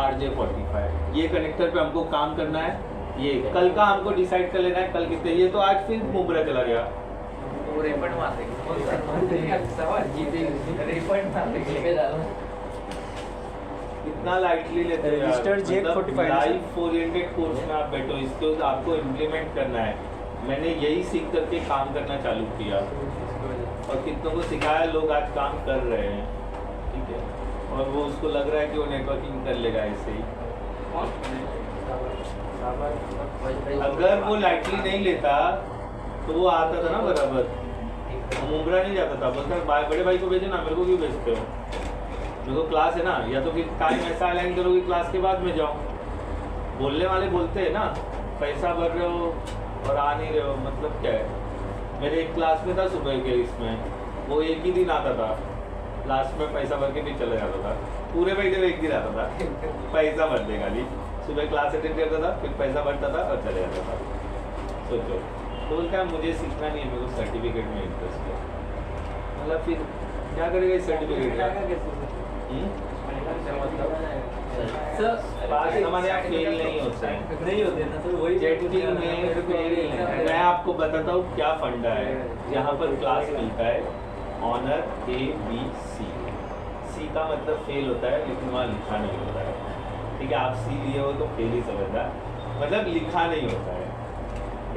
RJ45 ये कनेक्टर पे हमको काम करना है। ये कल का हमको डिसाइड कर लेना है, कल कितने। ये तो आज फिर मुबरा चला गया। इतना लाइटली लेते हैं registered jack 45 life oriented course में आप बैठो, इसको आपको इम्प्लीमेंट करना है। मैंने यही सीख करके काम करना चालू किया और कितनों को सिखाया, लोग आज काम कर रहे हैं। ठीक है, और वो उसको लग रहा है कि वो नेटवर्किंग कर लेगा ऐसे ही। अगर वो लाइटली नहीं लेता तो वो आता था ना बराबर, मुमरा नहीं जाता था। बोलता बड़े भाई को भेजो ना, मेरे को क्यों भेजते हो? मेरे को क्लास है ना, या तो फिर टाइम ऐसा अलाइन करो कि क्लास के बाद में जाओ। बोलने वाले बोलते हैं ना पैसा भर रहे हो और आ नहीं रहे हो, मतलब क्या है। मेरे एक क्लास में था सुबह के, इसमें वो एक ही दिन आता था, लास्ट में पैसा भर के भी चले जाता था। पूरे महीने में एक दिन आता था, पैसा भर दे खाली, सुबह क्लास अटेंड करता था, फिर पैसा भरता था और चले जाता था। सोचो। तो क्या मुझे सीखना नहीं है, मेरे को सर्टिफिकेट में इंटरेस्ट है। मतलब फिर क्या करेगा इस सर्टिफिकेट का? पास हमारे यहाँ फेल नहीं होते हैं, नहीं होते ना सर, वही जेटिंग में फेल नहीं है। मैं आपको बताता हूँ क्या फंडा है। यहाँ पर क्लास मिलता है ऑनर ABC। सी का मतलब फेल होता है, लेकिन वहाँ लिखा नहीं होता है। ठीक है, आप सी लिए हो तो फेल ही समझना, मतलब लिखा नहीं होता है।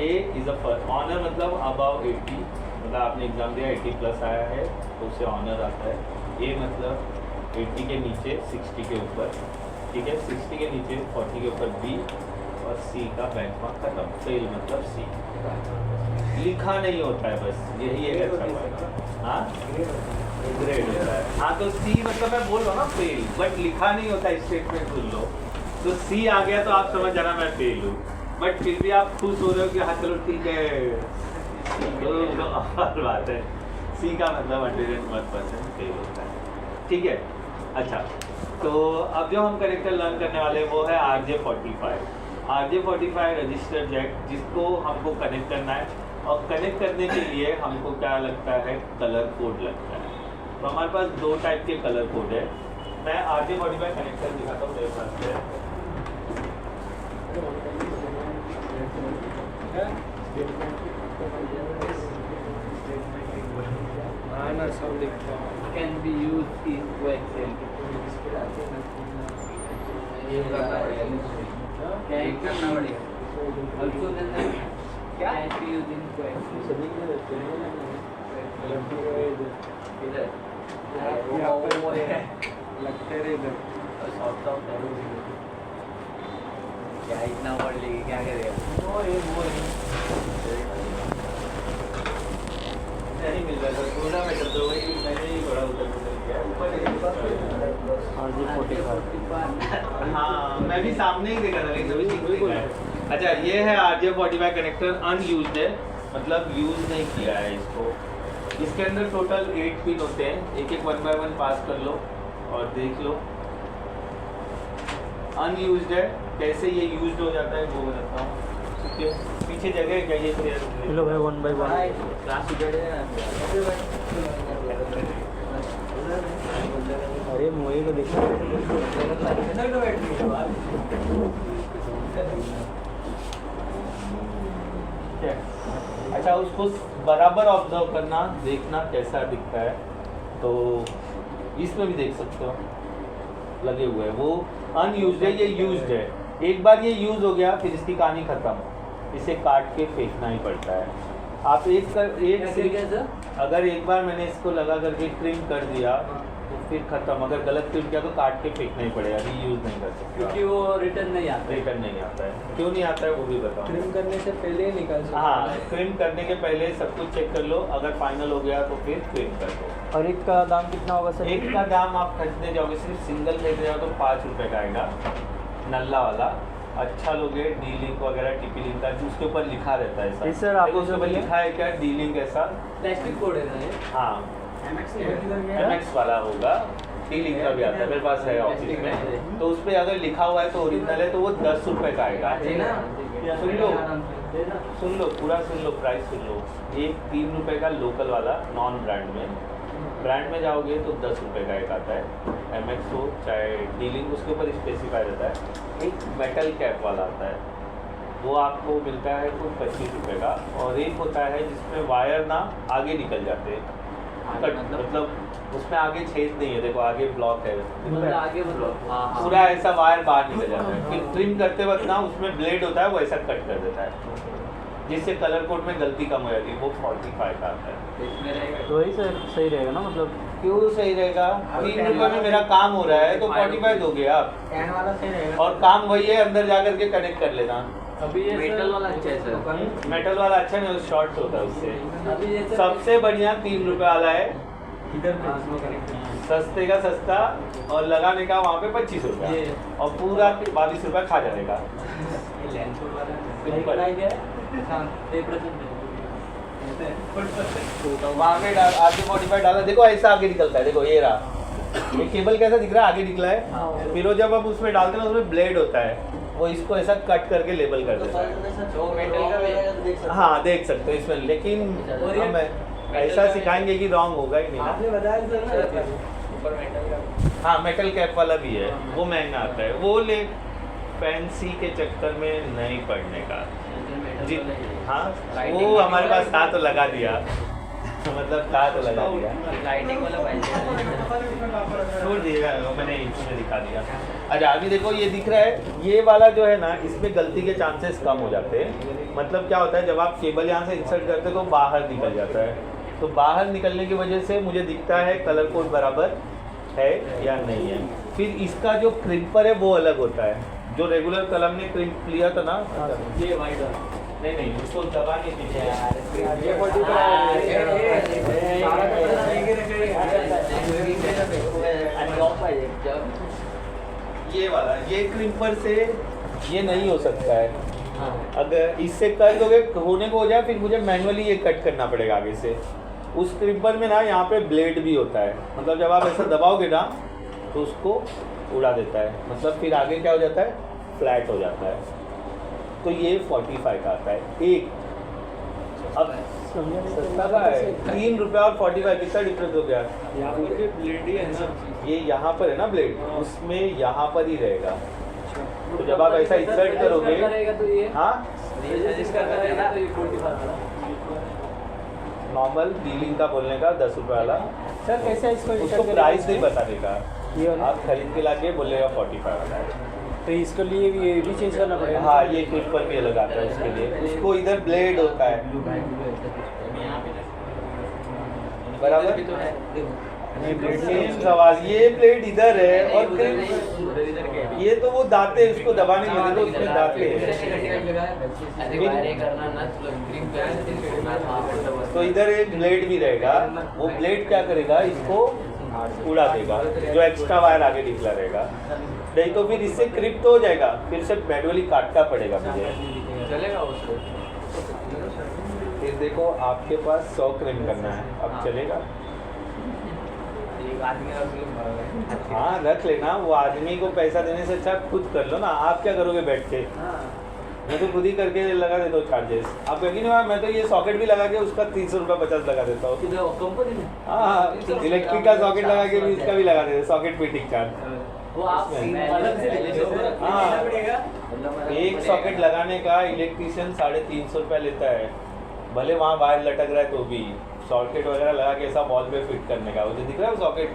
A इज़ अ ऑनर मतलब अबाव 80, मतलब आपने एग्जाम दिया 80+ आया है तो उसे ऑनर आता है। A मतलब 80 के नीचे 60 के ऊपर, ठीक है, 60 के नीचे 40 के ऊपर B, और C का बेंचमार्क खत्म। फेल मतलब C, लिखा नहीं होता है, बस यही एक अच्छा बात है। हाँ, ग्रेड होता है। हाँ, तो C मतलब मैं बोल रहा हूँ ना फेल, बट लिखा नहीं होता। स्टेटमेंट सुन लो तो C आ गया तो आप समझ जाना मैं फेल हूँ, बट फिर भी आप खुश हो रहे हो कि हाँ चलो ठीक है, तो और बात है। C का मतलब 100% फेल होता है, ठीक है। अच्छा, तो अब जो हम कनेक्टर लर्न करने वाले हैं वो है RJ45। RJ45 रजिस्टर जैक, जिसको हमको कनेक्ट करना है, और कनेक्ट करने के लिए हमको क्या लगता है, कलर कोड लगता है। तो हमारे पास 2 टाइप के कलर कोड है। मैं RJ45 कनेक्टर दिखाता हूँ मेरे पास से। हाँ ना, सब लिखता है। can be used in Excel. ये करना पड़ेगा। Also then can be used in Excel. इधर वो है, लगते रहे इधर। क्या इतना पढ़ लेगी, क्या करेगा? नहीं मिल रहा था, पूरा मैं कर दो, वही मैंने ही बड़ा उधर किया ऊपर। हाँ, मैं भी सामने ही देखा था, लेकिन कभी सीख नहीं पाया। अच्छा, ये है RJ45 कनेक्टर, अनयूज्ड है, मतलब यूज नहीं किया है इसको। इसके अंदर टोटल 8 पिन होते हैं, एक एक 1 बाय 1 पास कर लो और देख लो। अनयूज्ड है, कैसे ये यूज्ड हो जाता है वो बताता हूँ। ठीक है, पीछे जगह है क्या ये क्लियर? हेलो भाई 1 by 1 क्लास उजड़ है अरे मोए को देखो अच्छा, उसको बराबर ऑब्जर्व करना, देखना कैसा दिखता है। तो इसमें भी देख सकते हो लगे हुए हैं, वो अनयूज्ड है, ये यूज्ड है। एक बार ये यूज हो गया फिर इसकी कहानी खत्म, इसे काट के फेंकना ही पड़ता है। आप अगर एक बार मैंने इसको लगा करके ट्रिम कर दिया तो फिर खत्म। अगर गलत ट्रिम किया तो काट के फेंकना ही पड़ेगा, रीयूज नहीं कर सकते, क्योंकि वो रिटर्न नहीं आता। रिटर्न नहीं आता है। क्यों नहीं आता है वो भी बताओ। ट्रिम करने से पहले ही निकाल सकते हैं। हाँ, ट्रिम करने के पहले सब कुछ चेक कर लो, अगर फाइनल हो गया तो फिर ट्रिम कर दो। और एक का दाम कितना होगा सर? एक का दाम आप खरीदने जाओगे, सिर्फ सिंगल खरीदने जाओ तो 5 रुपये का आएगा, नल्ला वाला। अच्छा लोगे डी लिंक वगैरह टीपी लिंक का, उसके ऊपर लिखा रहता है जी सर, आपको उसके ऊपर लिखा है क्या, डी लिंक ऐसा। प्लास्टिक कोड है ना ये? हाँ, MX वाला होगा, डी लिंक का भी आता है, मेरे पास है ऑफिस में। तो उस पर अगर लिखा हुआ है तो ओरिजिनल है, तो वो 10 रुपये का आएगा। सुन लो पूरा सुन लो, प्राइस सुन लो। एक 3 रुपये का लोकल वाला नॉन ब्रांड में, ब्रांड में जाओगे तो 10 रुपये का एक आता है, MX हो चाहे डीलिंग, उसके ऊपर स्पेसिफाई रहता है। एक मेटल कैप वाला आता है, वो आपको मिलता है कुछ 25 रुपये का। और एक होता है जिसमें वायर ना आगे निकल जाते हैं, मतलब उसमें आगे छेद नहीं है, देखो आगे ब्लॉक है, मतलब आगे मतलब पूरा ऐसा वायर बाहर निकल जाता है। फिर ट्रिम करते वक्त ना उसमें ब्लेड होता है, वो ऐसा कट कर देता है, जिससे कलर कोड में गलती कम हो जाती है। वो 45 का आता है। तो वही सर सही रहेगा ना, मतलब क्यों सही रहेगा? 3 रुपये में मेरा काम हो रहा है तो 45 दोगे आप, कैन वाला सही रहेगा। और काम वही है, अंदर जा करके कनेक्ट कर लेना। अभी ये मेटल वाला अच्छा है सर। मेटल वाला अच्छा नहीं, शॉर्ट होता है उससे। अभी ये सबसे बढ़िया 3 रुपये वाला है, इधर पे इसमें कनेक्ट सस्ते का सस्ता और लगाने का वहाँ पे 25 रुपया और पूरा 22 रुपया खा जाएगा। सिंपल। वहाँ पे आगे मॉडिफाई डाला, देखो ऐसा आगे निकलता है, देखो ये रहा, ये केबल कैसा दिख रहा है, आगे निकला है। फिर वो जब आप उसमें डालते हैं ना, उसमें ब्लेड होता है, वो इसको ऐसा कट करके लेबल कर देता है। जो मेटल का भी हाँ देख सकते हो इसमें, लेकिन हम ऐसा सिखाएंगे कि रॉन्ग होगा ही नहीं ना। आपने बताया सर ऊपर मेटल का हाँ मेटल कैप वाला भी है, वो महंगा आता है, वो ले फैंसी के चक्कर में नहीं पड़ने का जी। हाँ वो हमारे पास था तो लगा दिया, मतलब था तो लगा दिया, लाइटिंग वाला पाहिजे। छोड़ दिएगा, मैंने इसमें दिखा दिया। अच्छा अभी देखो ये दिख रहा है, ये वाला जो है ना, इसमें गलती के चांसेस कम हो जाते हैं। मतलब क्या होता है, जब आप केबल यहाँ से इंसर्ट करते हो तो बाहर निकल जाता है, तो बाहर निकलने की वजह से मुझे दिखता है कलर कोड बराबर है या नहीं है। फिर इसका जो क्रिम्पर है वो अलग होता है, जो रेगुलर कलम ने क्रिम्प लिया था ना, ये वाइट नहीं उसको दबा नहीं दीजिए ये ये वाला, ये क्रिम्पर से ये नहीं हो सकता है। अगर इससे कर दोगे होने को हो जाए, फिर मुझे मैनुअली ये कट करना पड़ेगा आगे से। उस क्रिम्पर में ना यहाँ पे ब्लेड भी होता है, मतलब जब आप ऐसा दबाओगे ना तो उसको उड़ा देता है, मतलब फिर आगे क्या हो जाता है, फ्लैट हो जाता है। तो ये 45 का आता है एक। अब सस्ता का है 3 रुपया और 45, कितना डिफरेंस हो गया। यहाँ पर भी ब्लेड ही है ना, ये यहाँ पर है ना ब्लेड, उसमें यहाँ पर ही रहेगा। तो जब आप ऐसा इंसर्ट करोगे, हाँ नॉर्मल डीलिंग का बोलने का 10 रुपये वाला, सर कैसे इसको उसको प्राइस नहीं बता देगा, ये वाला? आप खरीद के लाके बोलेगा 45 वाला है। तो इसके लिए भी ये भी चेंज करना पड़ेगा। हाँ ये क्लिपर भी अलग आता है उसके लिए, उसको इधर ब्लेड होता है बराबर। ये ब्लेड सेम सवाल, ये ब्लेड इधर है और ये तो वो दाते हैं, उसको दबाने में देखो उसमें दाते हैं, तो इधर एक ब्लेड भी रहेगा। वो ब्लेड क्या करेगा, इसको उड़ा देगा, जो एक्स्ट्रा वायर आगे निकला रहेगा। नहीं तो फिर इससे क्रिप तो हो जाएगा, फिर से मैनुअली काटना पड़ेगा मुझे। चलेगा उसको। फिर देखो आपके पास 100 क्रिम करना है, अब चलेगा। एक आदमी और उसको भरोगे। हाँ रख लेना, वो आदमी को पैसा देने से अच्छा खुद कर लो ना। आप क्या करोगे बैठ के, मैं तो खुद ही करके लगा देता हूँ चार्जेस। आप यकीन नहीं, मैं तो ये सॉकेट भी लगा के उसका 300 रुपये 50 लगा देता हूँ। हाँ इलेक्ट्रिक का सॉकेट लगा के भी इसका भी लगा देते, सॉकेट फिटिंग चार्ज। वो आप अलग से ले लो। हाँ एक सॉकेट लगाने का इलेक्ट्रीशियन 350 रुपये लेता है, भले वहाँ वायर लटक रहा है तो भी। सॉकेट वगैरह लगा के ऐसा वॉल पे फिट करने का, वो जो दिख रहा है वो सॉकेट,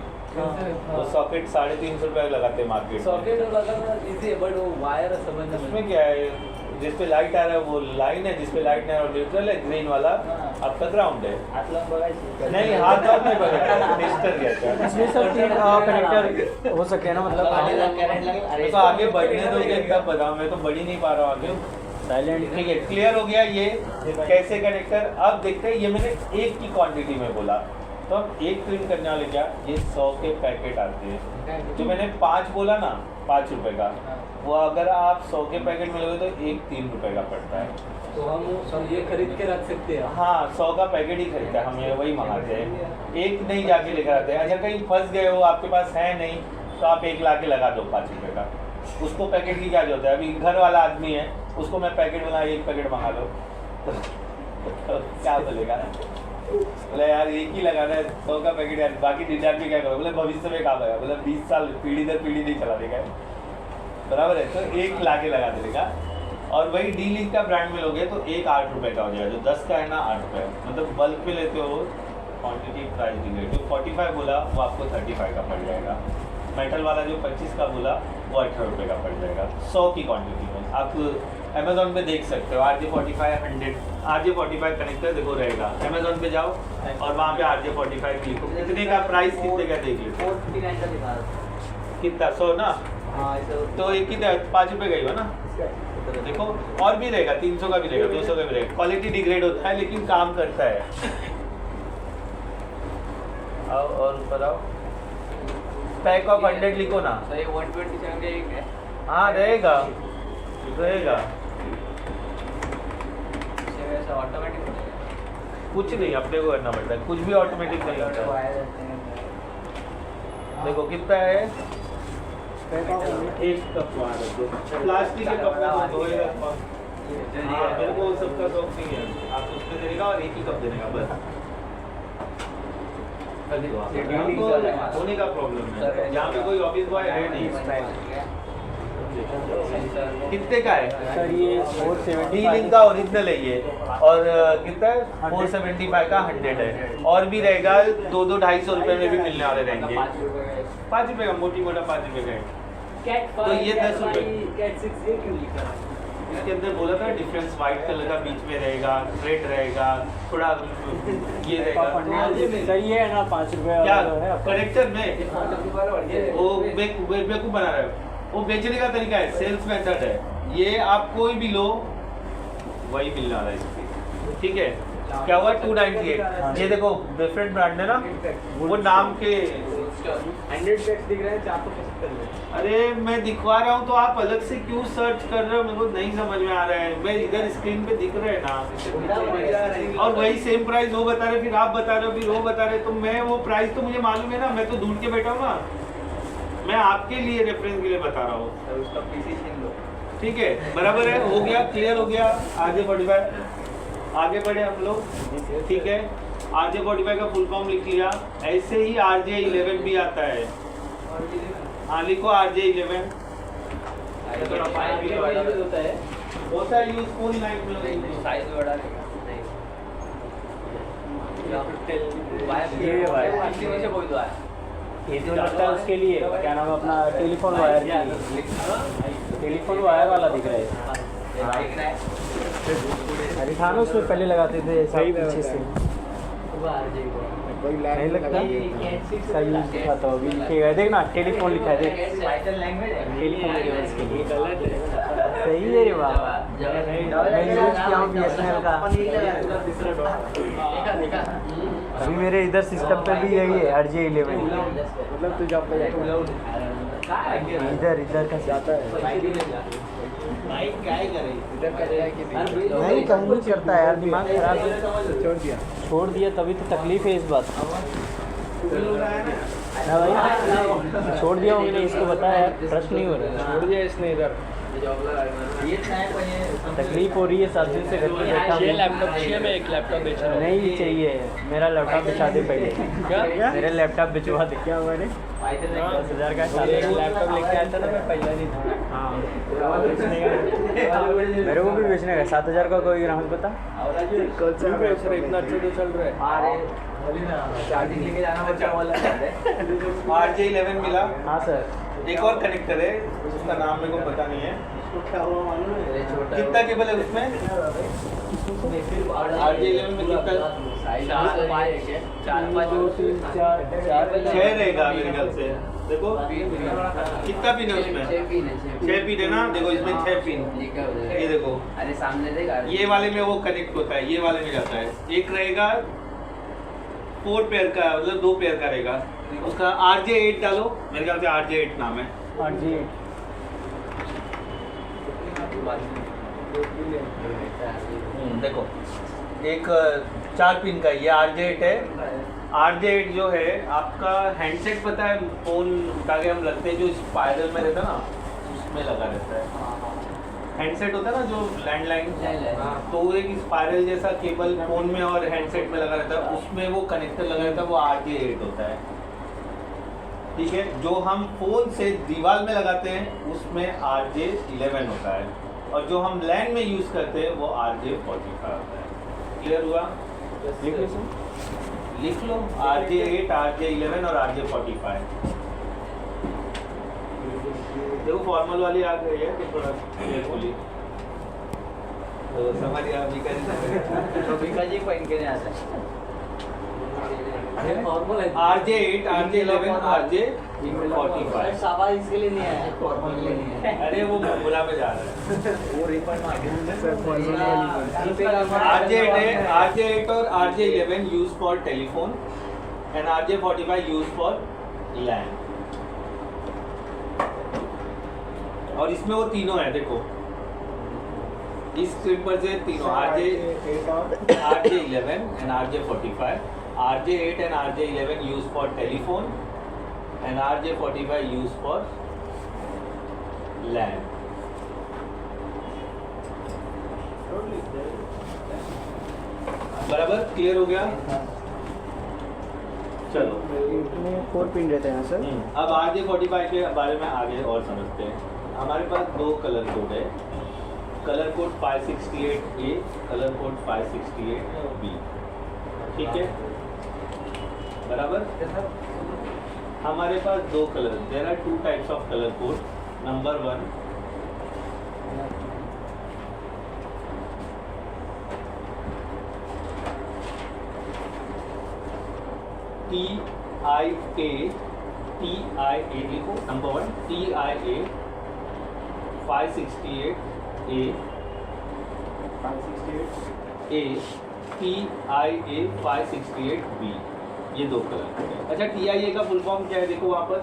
वो सॉकेट 350 रुपये लगाते हैं मार्केट में। सॉकेट लगाना इजी है, बट वो वायर समझना उसमें क्या है, जिस पे लाइट आ रहा है वो लाइन है, जिस पे लाइट नहीं आ रहा है न्यूट्रल है, ग्रीन वाला आपका ग्राउंड है। नहीं हाथ और नहीं पकड़ता, मिस्टर कहता है। इसमें सर 3 कनेक्टर हो सकते हैं ना, मतलब तो आगे बढ़ने दोगे तब बताओ, मैं तो बढ़ ही नहीं पा रहा हूँ आगे। साइलेंट। ठीक है क्लियर हो गया ये कैसे कनेक्टर। अब देखते हैं, ये मैंने एक की क्वांटिटी में बोला, तो अब एक प्रिंट करने वाले क्या, ये 100 के पैकेट आते हैं। जो मैंने 5 बोला ना, 5 रुपए का, वो अगर आप 100 के पैकेट में लोगे तो एक 3 रुपए का पड़ता है। तो हम ये खरीद के रख सकते हैं। हाँ 100 का पैकेट ही खरीदता है, हम ये वही मंगाते हैं, एक नहीं जाके लेकर आते हैं। अच्छा कहीं फंस गए हो, आपके पास है नहीं, तो आप एक ला के लगा दो 5 रुपए का, उसको पैकेट की क्या जरूरत है। अभी घर वाला आदमी है, उसको मैं पैकेट बना, एक पैकेट मंगा लो तो क्या बोलेगा, बोले यार एक ही लगाना है 100 का पैकेट यार, बाकी डिजाइन भी क्या करो। बोले भविष्य में काम आएगा, बोले 20 साल पीढ़ी दर पीढ़ी नहीं चला देगा, बराबर है। तो एक लाके लगा देगा। और वही डी लिंक का ब्रांड में लोगे तो एक 8 रुपये का हो जाएगा, जो 10 का है ना 8 रुपये, मतलब बल्क में लेते हो क्वान्टिटी प्राइस देंगे। जो 45 बोला वो आपको 35 का पड़ जाएगा। मेटल वाला जो 25 का बोला वो 18 रुपये का पड़ जाएगा 100 की क्वांटिटी में। आप अमेजोन पे देख सकते हो, RJ45 100 RJ45 कनेक्टर देखो रहेगा, अमेजोन पे जाओ और वहाँ पे RJ45 लिखो, कितने का प्राइस कितने का देख लो, 459 का दिखा रहा कितना 100 ना, हाँ तो एक कितना 5 रुपये का ही हो ना। देखो और भी रहेगा, 300 का भी रहेगा, 200 का भी रहेगा, क्वालिटी डिग्रेड होता है लेकिन काम करता है। आओ और ऊपर आओ, पैक ऑफ 100 लिखो ना। सर ये 127 का एक है। हाँ रहेगा रहेगा, इससे वैसा ऑटोमेटिक हो जाएगा। कुछ नहीं अपने को करना पड़ता है, कुछ भी ऑटोमेटिक नहीं होता है। वायर रहते हैं। देखो कितना है, एक कप प्लास्टिक के कप में धोएगा। हाँ, मेरे को सबका शौक नहीं है, आप उसमें देगा और एक ही कप देने का बस। हमको होने का प्रॉब्लम है, यहाँ पे कोई ऑफिस बॉय है नहीं। कितने का है सर ये 470 डीलिंग का ओरिजिनल है ये, और कितना है 475 का 100 है, और भी रहेगा 200-250 रुपए में भी मिलने वाले रहेंगे। 5 रुपए का, मोटी मोटा 5 रुपए का है। तो ये 10 रुपए। कैट 6 ये क्यों लिखा है? इसके अंदर बोला था डिफरेंस, व्हाइट कलर का बीच में रहेगा, रेड रहेगा, थोड़ा ये रहेगा। सर ये है ना 5 रुपये क्या है करेक्टर में वो बेवकूफ बना रहे हो, वो बेचने का तरीका है, सेल्स मेथड है। ये आप कोई भी लो वही मिलने वाला है इसकी, ठीक है। क्या हुआ 298, ये देखो डिफरेंट ब्रांड है ना, वो नाम के 100 पैक्स दिख रहे हैं 475 में। अरे मैं दिखवा रहा हूँ तो आप अलग से क्यों सर्च कर रहे हो, मेरे को नहीं समझ में आ रहा है। मैं इधर स्क्रीन पे दिख रहे हैं ना, और वही सेम प्राइस वो बता रहे, फिर आप बता रहे हो, फिर वो बता रहे, तो मैं वो प्राइस तो मुझे मालूम है ना, मैं तो ढूंढ के बैठा हूँ ना, मैं आपके लिए रेफरेंस के लिए बता रहा हूँ। उसका पीसी छीन लो। ठीक है, बराबर है, हो गया, क्लियर हो गया। आगे 45 आगे बढ़े हम लोग, ठीक है। RJ45 का फुल फॉर्म लिख लिया, ऐसे ही RJ11 भी आता है। हाँ लिखो RJ11 होता है यूजफुल साइज बढ़ा देगा। ये वायर। नीचे कोई तो है। ये जो लगता है उसके लिए क्या नाम है अपना टेलीफोन वायर के लिए, टेलीफोन वायर वाला दिख रहा है। अरे था ना उसमें पहले लगाते थे ऐसा पीछे से, नहीं लगता इसका यूज दिखाता हूँ, अभी लिखेगा देखना टेलीफोन लिखा है देख, टेलीफोन के लिए गलत है। सही है रे बाबा। मैं यूज किया हूँ BSNL का, अभी मेरे इधर सिस्टम पे भी यही है RJ11। मतलब तू जॉब पे इधर का जाता है इधर करता है कि नहीं कहीं नहीं करता है यार, दिमाग खराब है। छोड़ दिया तभी तो तकलीफ है इस बात ना भाई, छोड़ दिया हूँ मैंने, इसको बताया यार, ट्रस्ट नहीं हो रहा है। छोड़ दिया इसने इधर। तकलीफ हो रही है, 7 दिन से घर पे बैठा हूँ। लैपटॉप चाहिए, मैं एक लैपटॉप बेच रहा हूँ। नहीं चाहिए, मेरा लैपटॉप बिछा दे पहले। क्या? मेरा लैपटॉप बिचवा दे। क्या हुआ रे? 10,000 का लैपटॉप लेके आया था ना मैं पहले नहीं था। हाँ मेरे को भी बेचने का 7,000 का कोई ग्राहक बता। कल से बेच रहे, इतना अच्छा तो चल रहा है। चार्जिंग लेके जाना पड़ता है। RJ11 मिला। हाँ सर, एक और कनेक्टर है, उसका नाम मेरे को पता नहीं है। कितना केबल है उसमें? RJ11 में कितना? 6 रहेगा मेरे ख्याल से। देखो कितना पिन है उसमें? 6 पिन है ना, देखो इसमें 6 पिन, ये देखो। अरे सामने देगा। ये वाले में वो कनेक्ट होता है, ये वाले में जाता है। एक रहेगा 4 पेयर का, मतलब 2 पेयर का रहेगा। उसका RJ8 डालो, मेरे ख्याल से RJ8 नाम है। RJ8 देखो एक 4 पिन का ये RJ8 है। RJ8 जो है आपका हैंडसेट, पता है फोन उठा के हम लगते हैं जो स्पाइरल में रहता है ना, उसमें लगा रहता है। हैंडसेट होता है ना जो लैंडलाइन, तो वो एक स्पाइरल जैसा केबल फोन में और हैंडसेट में लगा रहता है, उसमें वो कनेक्टर लगा रहता है, वो RJ8 होता है। ठीक है, जो हम फोन से दीवार में लगाते हैं उसमें RJ11 होता है, और जो हम लैंड में यूज़ करते हैं वो RJ45 होता है। क्लियर हुआ? लिख लो RJ8, RJ11 और RJ45। देखो फॉर्मल वाली आ गई है कि थोड़ा केयरफुली तो समझ गया। तो बिका जी पहन के नहीं आता है। नॉर्मल है। RJ8, RJ11, RJ45। सावा इसके लिए नहीं आया, फॉर्मल के लिए नहीं है। अरे वो बुला पे जा रहा है। वो रिफंड RJ8 है, RJ8 और RJ11 use for telephone and RJ45 use for land. और इसमें वो तीनों है, देखो इस स्क्रीन पर से तीनों RJ11 and RJ45. RJ8 and RJ11 used for telephone and RJ45 used for LAN. बराबर क्लियर हो गया? चलो इसमें 4 पिन रहते हैं सर। अब RJ45 के बारे में आगे और समझते हैं। हमारे पास दो कलर कोड है, colour code 568A, colour code 568B, ठीक है बराबर। हमारे पास दो colour, there are 2 types of colour code. Number 1 TIA लिखो, number 1 TIA 568A, 568A, TIA 568B, ये दो कलर। अच्छा TIA का फुल फॉर्म क्या है, देखो वहाँ पर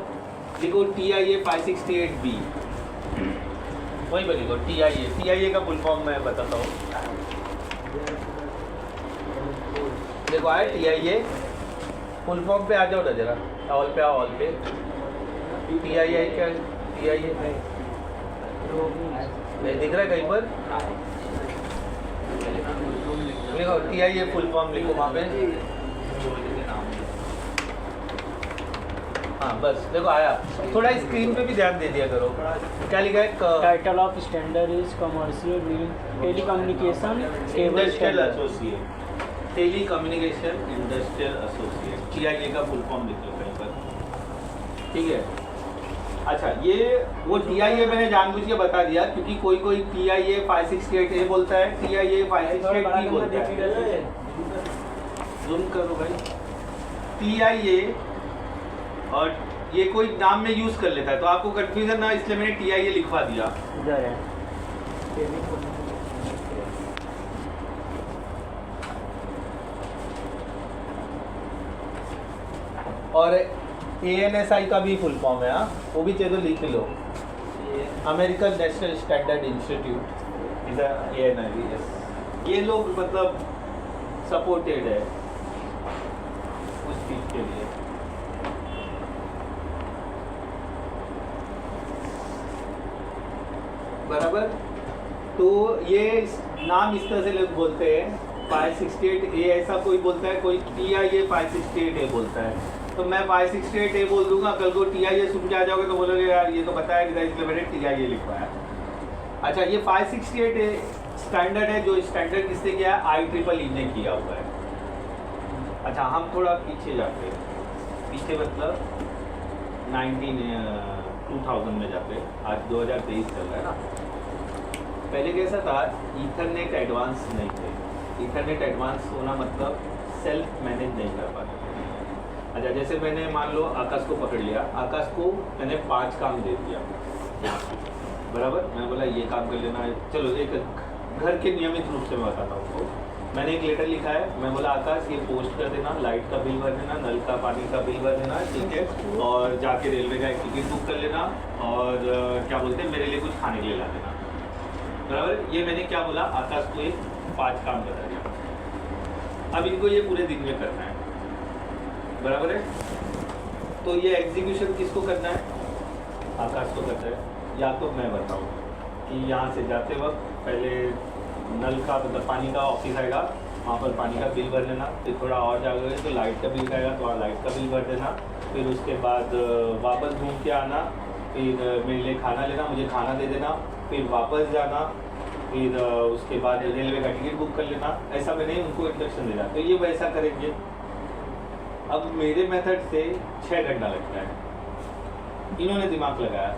देखो TIA 568B, वही बोलेगा TIA का फुल फॉर्म मैं बताता हूँ। देखो आए TIA फुल फॉर्म पे आ जाओ ना जरा, ऑल पे आओ, ऑल पे TIA क्या, TIA नहीं दिख रहा है कहीं पर, लिखो TIA फुल फॉर्म लिखो वहाँ पे। हाँ बस देखो आया, थोड़ा स्क्रीन पे भी ध्यान दे दिया करो। क्या लिखा है? Title of standard is commercial telecommunication industrial associate, telecommunication industrial associate, TIA का फुल फॉर्म लिख लो कहीं पर, ठीक है। अच्छा ये वो TIA मैंने जानबूझ के बता दिया क्योंकि कोई TIA 568A बोलता है, TIA 568B बोलता है। जूम करो भाई। TIA और ये कोई नाम में यूज कर लेता है तो आपको कंफ्यूजन ना, इसलिए मैंने TIA लिखवा दिया। इधर है और ANSI का भी फुल फॉर्म है, वो भी चाहिए तो लिख लो, American National Standard Institute is ANSI। ये लोग मतलब सपोर्टेड है उस चीज के लिए। बराबर, तो ये नाम इस तरह से लोग बोलते हैं। 568A ऐसा कोई बोलता है, कोई TIA 568A बोलता है, तो मैं 568A बोल दूंगा, कल को TIA सुन के आ जाओगे तो बोलोगे यार ये तो पता है कि इसलिए मैंने TIA लिखवाया। अच्छा ये 568A स्टैंडर्ड है, जो स्टैंडर्ड किसने किया है? IEEE ने किया हुआ है। अच्छा हम थोड़ा पीछे जाते हैं, पीछे मतलब 2000 में जाते हैं, आज 2023 चल रहा है ना। पहले कैसा था, ईथरनेट एडवांस नहीं थे। ईथरनेट एडवांस होना मतलब सेल्फ मैनेज नहीं कर पाते। अच्छा जैसे मैंने मान लो आकाश को पकड़ लिया, आकाश को मैंने 5 काम दे दिया, बराबर। मैंने बोला ये काम कर लेना है, चलो एक घर के नियमित रूप से मैं बताता हूँ आपको। मैंने एक लेटर लिखा है, मैं बोला आकाश ये पोस्ट कर देना, लाइट का बिल भर देना, नल का पानी का बिल भर देना, ठीक है, और जाके रेलवे का एक टिकट बुक कर लेना, और क्या बोलते हैं मेरे लिए कुछ खाने के लिए ला देना, बराबर। ये मैंने क्या बोला, आकाश को एक 5 काम बता दिया। अब इनको ये पूरे दिन में करना है, बराबर है। तो ये एग्जीक्यूशन किसको करना है? आकाश को करना है। या तो मैं बताऊँ कि यहाँ से जाते वक्त पहले नल का मतलब पानी का ऑफिस आएगा, वहाँ पर पानी का बिल भर देना, फिर थोड़ा और जाओगे तो लाइट का बिल आएगा तो वहाँ लाइट का बिल भर देना, फिर उसके बाद वापस घूम के आना, फिर मेरे लिए खाना लेना, मुझे खाना दे देना, फिर वापस जाना, फिर उसके बाद रेलवे का टिकट बुक कर लेना। ऐसा मैंने उनको इंस्ट्रक्शन दिया, तो ये वैसा करेंगे। अब मेरे मेथड से 6 घंटा लगता है, इन्होंने दिमाग लगाया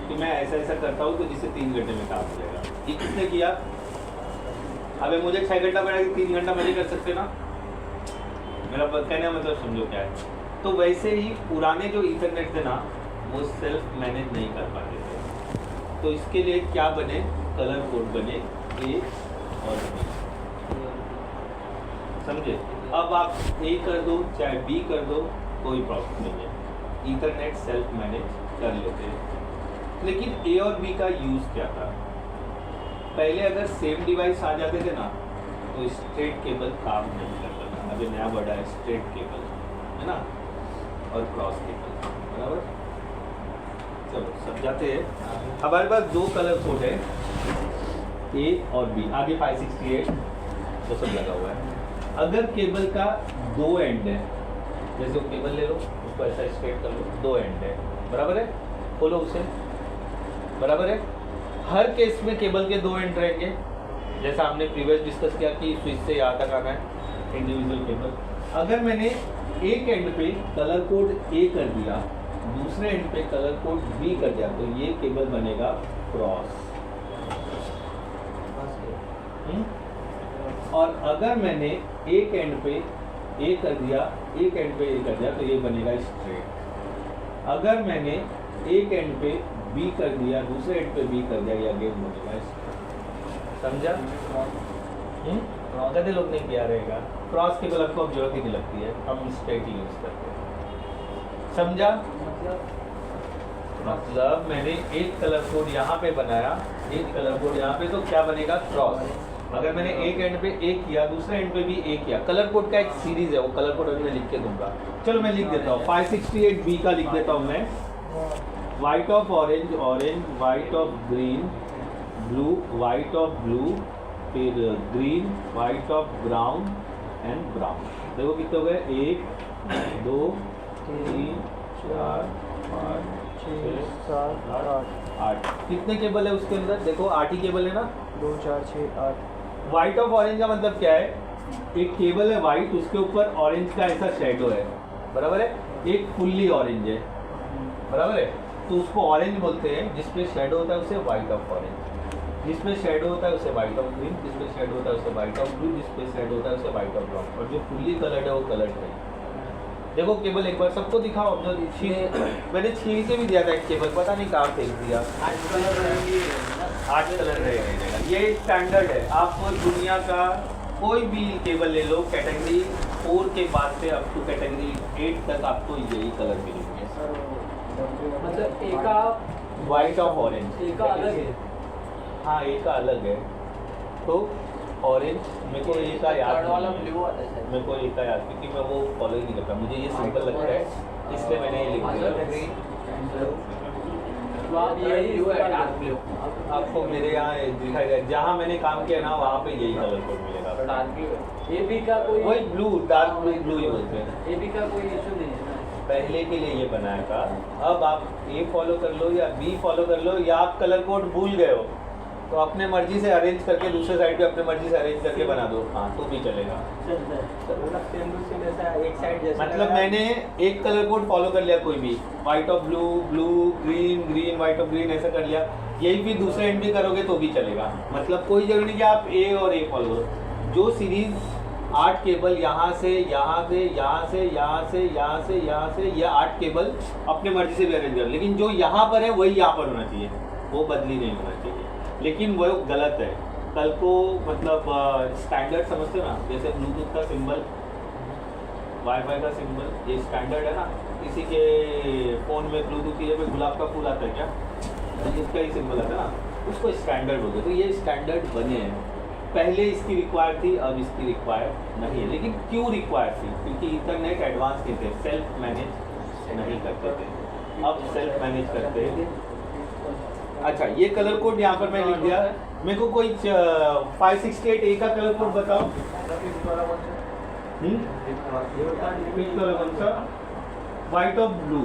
कि मैं ऐसा ऐसा करता हूँ तो जिससे 3 घंटे में काम हो जाएगा। ये किसने किया? अबे मुझे 6 घंटा पड़ा कि 3 घंटा मजे कर सकते ना, मेरा कहने का मतलब समझो क्या है। तो वैसे ही पुराने जो इंटरनेट थे ना वो सेल्फ मैनेज नहीं कर पाते थे, तो इसके लिए क्या बने, कलर कोड बने A और B, समझे। अब आप A कर दो चाहे B कर दो कोई प्रॉब्लम नहीं है, इंटरनेट सेल्फ मैनेज कर लेते हैं। लेकिन ए और बी का यूज़ क्या था? पहले अगर सेम डिवाइस आ जाते थे ना तो स्ट्रेट केबल काम नहीं करता था। अभी नया वर्ड है स्ट्रेट केबल, है ना, और क्रॉस केबल, बराबर। चलो समझाते हैं। हमारे पास दो कलर कोड है, ए और बी, आगे 568 वो सब लगा हुआ है। अगर केबल का दो एंड है, जैसे वो केबल ले लो, उसको ऐसा स्ट्रेट कर लो, दो एंड है, बराबर है, खोलो उसे, बराबर है। हर केस में केबल के दो एंड रहेंगे, जैसा हमने प्रीवियस डिस्कस किया कि स्विच से यहाँ तक आना है इंडिविजुअल केबल। अगर मैंने एक एंड पे कलर कोड ए कर दिया, दूसरे एंड पे कलर कोड बी कर दिया, तो ये केबल बनेगा क्रॉस। और अगर मैंने एक एंड पे ए कर दिया, एक एंड पे ए कर दिया, तो ये बनेगा स्ट्रेट। अगर मैंने एक एंड पे बी कर दिया, दूसरे एंड पे बी कर दिया, ये अगेन बनेगा स्ट्रेट। समझा? कभी लोग नहीं किया रहेगा। क्रॉस केबल आपको अब जरूरत ही नहीं लगती है, हम स्ट्रेट ही यूज करते हैं। समझा? मतलब मैंने एक कलर कोड यहाँ पे बनाया, एक कलर कोड यहाँ पे, तो क्या बनेगा? क्रॉस। अगर मैंने एक एंड पे ए किया, दूसरे एंड पे भी ए किया, कलर कोड का एक सीरीज है, वो कलर कोड अभी मैं लिख के दूंगा। चलो मैं लिख देता हूँ, 568 बी का लिख देता हूँ मैं। White of orange, orange, white of green, blue, white of blue, फिर green, white of brown and brown. देखो कितने हो गए? 1 2 3 4 5 6 7 8। कितने केबल है उसके अंदर? देखो 8 ही केबल है ना, 2 4 6 8। वाइट ऑफ ऑरेंज का मतलब क्या है? एक केबल है वाइट, उसके ऊपर ऑरेंज का ऐसा शेडो है, बराबर है। एक फुल्ली ऑरेंज है, बराबर है, तो उसको ऑरेंज बोलते हैं। जिसपे शेडो होता है उसे वाइट ऑफ ऑरेंज, जिसपे शेडो होता है उसे वाइट ऑफ ग्रीन, जिसपे शेडो होता है उसे वाइट ऑफ ब्लू, जिसपे शेडो होता है उसे वाइट ऑफ ब्राउन। और जो फुल्ली कलर्ड है वो कलर्ड है। देखो केबल एक बार सबको दिखाओ। जो मैंने छीन के भी दिया था एक केबल, पता नहीं कहाँ फेंक दिया। 8 कलर रहेंगे, 8 कलर रहेगा। ये स्टैंडर्ड है। आप दुनिया का कोई भी केबल ले लो, कैटेगरी 4 के बाद से अप टू कैटेगरी 8 तक आपको यही कलर मिलेंगे। मतलब ए का वाइट ऑफ ऑरेंज, ए का अलग है। हाँ ए का अलग है। तो ऑरेंज मेरे को ए का याद थर्ड वाला नहीं है। ब्लू आता है शायद। मेरे को ए का याद, क्योंकि मैं वो फॉलो ही नहीं करता, मुझे ये सिंपल लगता है, इसलिए मैंने ये लिख दिया। तो आप ये ब्लू है, डार्क ब्लू। आपको मेरे यहाँ दिखाई दे, जहाँ मैंने काम किया ना वहाँ पे यही कलर कोड मिलेगा। डार्क ब्लू है। ए बी का कोई वही ब्लू, डार्क ब्लू ही बोलते हैं। ए बी का कोई इशू नहीं है ना। पहले के लिए ये बनाया था। अब आप ए फॉलो कर लो या बी फॉलो कर लो, या आप कलर कोड भूल गए हो तो अपने मर्जी से अरेंज करके दूसरे साइड पे अपने मर्जी से अरेंज करके बना दो, हाँ तो भी चलेगा। एक साइड जैसा मतलब मैंने एक कलर कोड फॉलो कर लिया, कोई भी white of blue, blue green, green white of green, ऐसा कर लिया। यही भी दूसरे एंड भी करोगे तो भी चलेगा। मतलब कोई जरूरी नहीं कि आप ए और ए फॉलो करो। जो सीरीज 8 केबल यहाँ से यहाँ से यहाँ से यहाँ से यहाँ से यहाँ से, यह 8 केबल अपने मर्जी से भी अरेंज करो, लेकिन जो यहाँ पर है वही यहाँ पर होना चाहिए, वो बदली नहीं होना चाहिए। लेकिन वो गलत है। कल को मतलब स्टैंडर्ड समझते हो ना, जैसे ब्लूटूथ का सिंबल, वाईफाई का सिंबल, ये स्टैंडर्ड है ना। किसी के फ़ोन में ब्लूटूथ की जगह गुलाब का फूल आता है क्या, इसका ही सिंबल आता है ना, उसको स्टैंडर्ड बोलते हैं। तो ये स्टैंडर्ड बने हैं। पहले इसकी रिक्वायर थी, अब इसकी रिक्वायर नहीं है। लेकिन क्यों रिक्वायर थी? क्योंकि इंटरनेट एडवांस नहीं थे, सेल्फ मैनेज नहीं करते थे। अब सेल्फ मैनेज करते हैं। अच्छा, ये कलर कोड यहाँ पर मैं लिख दिया। मेरे को कोई 568 ए का कलर कोड बताओ। कलर कौन सा? वाइट ऑफ ब्लू,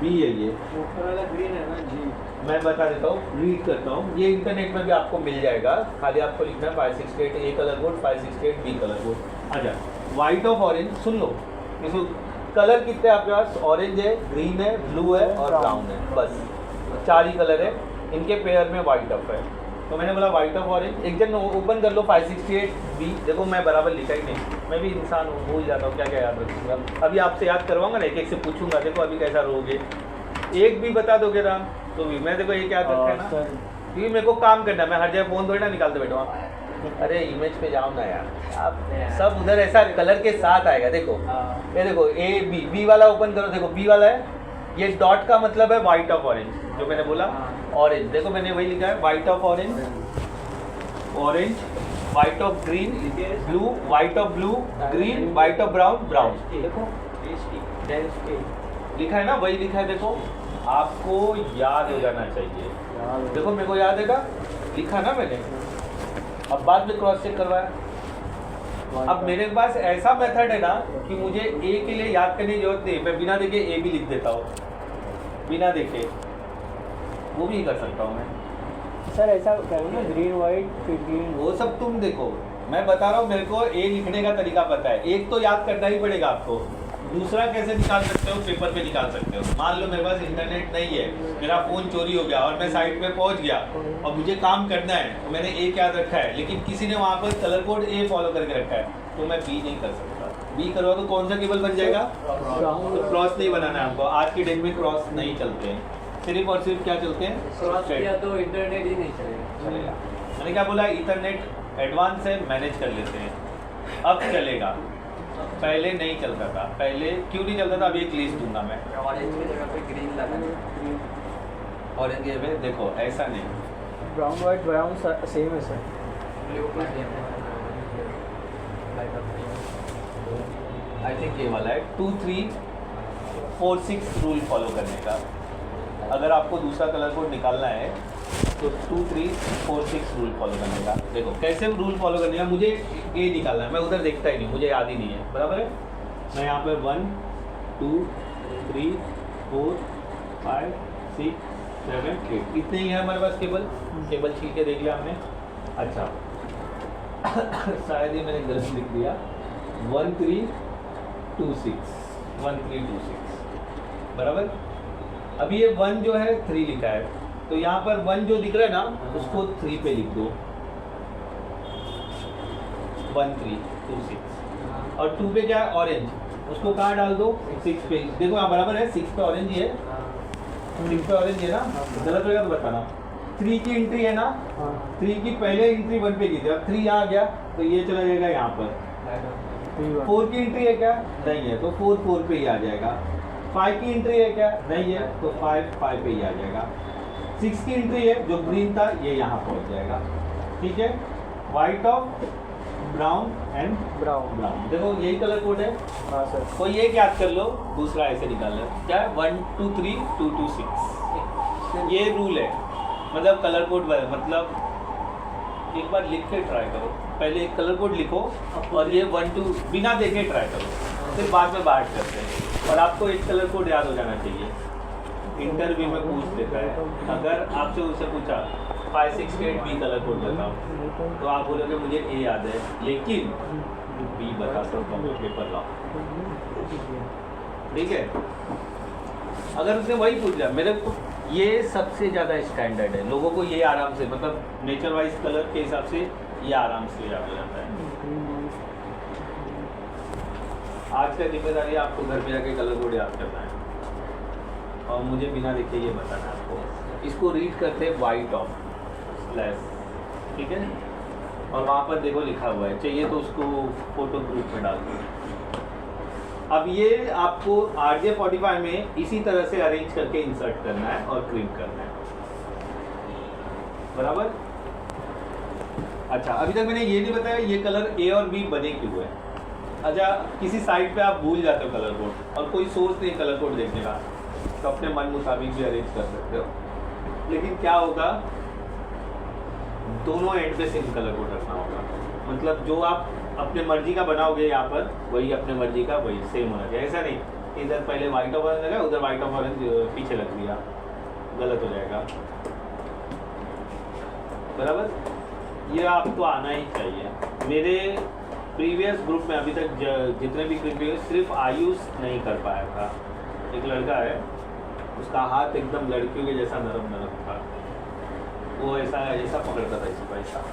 बी है ये। ऊपर वाला ग्रीन है ना जी। मैं बता देता हूँ, रीड करता हूँ। ये इंटरनेट में भी आपको मिल जाएगा, खाली आपको लिखना है 568 A colour code, 568 B colour code. अच्छा, वाइट ऑफ ऑरेंज सुन लो। इसको कलर कितने आपके पास? ऑरेंज है, ग्रीन है, ब्लू है और ब्राउन है, बस 4 ही कलर है। इनके पेयर में वाइट ऑफ है, तो मैंने बोला वाइट ऑफ ऑरेंज। एक जन ओपन कर लो 568 बी। देखो मैं बराबर लिखा ही नहीं, मैं भी इंसान हूँ, भूल जाता हूँ, क्या क्या याद रखूँगा। अभी आपसे याद करवाऊंगा ना, एक एक से पूछूंगा, देखो अभी कैसा रहोगे। एक भी बता दोगे राम तो भी मैं देखो एक याद रखा है ना, क्योंकि मेरे को काम करना है। मैं हर जगह फ़ोन थोड़ी ना निकालते बैठूँ। अरे इमेज पे जाओ ना यार, आप सब उधर ऐसा कलर के साथ आएगा। देखो ये देखो ए बी, बी वाला ओपन करो, देखो बी वाला है, ये डॉट का मतलब है वाइट ऑफ ऑरेंज, जो मैंने बोला ऑरेंज। देखो मैंने वही लिखा है, white of orange, orange, white of green, blue, white of blue, green, white of brown, brown. देखो लिखा है ना, वही लिखा है। देखो आपको याद हो जाना चाहिए। देखो मेरे को याद है का लिखा ना मैंने, अब बाद में क्रॉस चेक करवाया। अब मेरे पास ऐसा मेथड है ना कि मुझे ए के लिए याद करने की जरूरत नहीं, मैं बिना देखे ए भी लिख देता हूँ, बिना देखे वो भी कर सकता हूँ मैं। सर ऐसा करो ना, ग्रीन वाइट फिर ग्रीन, वो सब तुम देखो, मैं बता रहा हूँ मेरे को ए लिखने का तरीका पता है। एक तो याद करना ही पड़ेगा आपको, दूसरा कैसे निकाल सकते हो, पेपर पे निकाल सकते हो। मान लो मेरे पास इंटरनेट नहीं है, मेरा फ़ोन चोरी हो गया और मैं साइट पे पहुंच गया और मुझे काम करना है, तो मैंने ए याद रखा है, लेकिन किसी ने वहाँ पर कलर कोड ए फॉलो करके रखा है, तो मैं बी नहीं कर सकता। बी करवा तो कौन सा केबल बन जाएगा? तो क्रॉस नहीं बनाना है हमको। आज के डेट में क्रॉस नहीं चलते हैं, सिर्फ और सिर्फ क्या चलते हैं? क्रॉस किया तो इंटरनेट ही नहीं चलेगा। मैंने क्या बोला, इथरनेट एडवांस है, मैनेज कर लेते हैं, अब चलेगा। पहले नहीं चलता था, पहले क्यों नहीं चलता था, अभी एक लिस्ट दूंगा मैं। ऑरेंज की जगह पे ग्रीन लगाना, ऑरेंज के में देखो ऐसा नहीं, ब्राउन वाइट ब्राउन सेम है सर। ब्लू का सेम है, आई थिंक ये वाला है 2 3 4 6 रूल फॉलो करने का। अगर आपको दूसरा कलर कोड निकालना है तो 2 3 4 6 रूल फॉलो करने का। देखो कैसे रूल फॉलो करने का, मुझे ए निकालना है, मैं उधर देखता ही नहीं, मुझे याद ही नहीं है, बराबर है। मैं यहाँ पे 1 2 3 4 5 6 7 8 इतने ही है हमारे पास केबल। केबल छील के देख लिया हमने। अच्छा शायद ही मैंने गलत लिख दिया, 1 3 2 6 1 3 2 6 बराबर। अभी ये 1 जो है 3 लिखा है, तो यहाँ पर 1 जो दिख रहा है ना उसको 3 पे लिख दो, 1 3 2 6। और 2 पे क्या है, ऑरेंज, उसको कहाँ डाल दो, 6 पे। देखो यहाँ बराबर है, 6 पे ऑरेंज ही है, 6 पे ऑरेंज है ना, गलत होगा तो बताना। 3 की एंट्री है ना, 3 की पहले एंट्री 1 पे की थी, अब 3 यहाँ गया तो ये चला जाएगा यहाँ पर। 4 की एंट्री है क्या, नहीं है, तो 4 4 पे ही आ जाएगा। 5 की एंट्री है क्या, नहीं है, तो 5 5 पे ही आ जाएगा। 6 की एंट्री है, जो ग्रीन था ये यहाँ पहुँच जाएगा। ठीक है, white of brown and brown, brown. देखो यही कलर कोड है। हाँ सर। कोई एक याद कर लो, दूसरा ऐसे निकाल लो, क्या है 1 2 3 2 2 6। ये रूल है, मतलब कलर कोड, मतलब एक बार लिख के ट्राई करो, पहले एक कलर कोड लिखो और ये 1 2 बिना देखे ट्राई करो, फिर बाद में बात करते हैं। और आपको एक कलर कोड याद हो जाना चाहिए, इंटरव्यू में पूछ देता है। अगर आपसे उससे पूछा 5 6 8 बी कलर कोड बताओ, तो आप बोलोगे मुझे ए याद है, लेकिन बी बता सकता हूँ, पेपर लाओ। ठीक है, अगर उसने वही पूछ लिया, मेरे को ये सबसे ज़्यादा स्टैंडर्ड है, लोगों को ये आराम से, मतलब नेचर वाइज कलर के हिसाब से ये आराम से याद हो जाता है। आज का जिम्मेदारी आपको घर में जाके कलर कोड याद करना है और मुझे बिना देखे ये बताना है आपको। इसको रीड करते हैं वाइट ऑफ स्लैश, ठीक है, और वहाँ पर देखो लिखा हुआ है, चाहिए तो उसको फोटो ग्रुप में डाल दो। अब ये आपको RJ45 में इसी तरह से अरेंज करके इंसर्ट करना है और प्रिंट करना है, बराबर। अच्छा, अभी तक मैंने ये नहीं बताया ये कलर ए और बी बने क्यों है। अच्छा, किसी साइट पे आप भूल जाते हो कलर कोड और कोई सोर्स नहीं कलर कोड देखने का, तो अपने मन मुताबिक भी अरेंज कर सकते हो, लेकिन क्या होगा, दोनों एंड पे सेम कलर कोड रखना होगा। मतलब जो आप अपने मर्जी का बनाओगे यहाँ पर, वही अपने मर्जी का वही सेम होना चाहिए। ऐसा नहीं इधर पहले वाइट ऑफ ऑरेंज लगा, उधर वाइट ऑफ ऑरेंज पीछे लग दिया, गलत हो जाएगा, बराबर। ये आपको आना ही चाहिए। मेरे प्रीवियस ग्रुप में अभी तक जितने भी ग्रुप हुए, सिर्फ आयुष नहीं कर पाया था। एक लड़का है, उसका हाथ एकदम लड़कियों के जैसा नरम नरम था, वो ऐसा ऐसा पकड़ता था इसको, ऐसा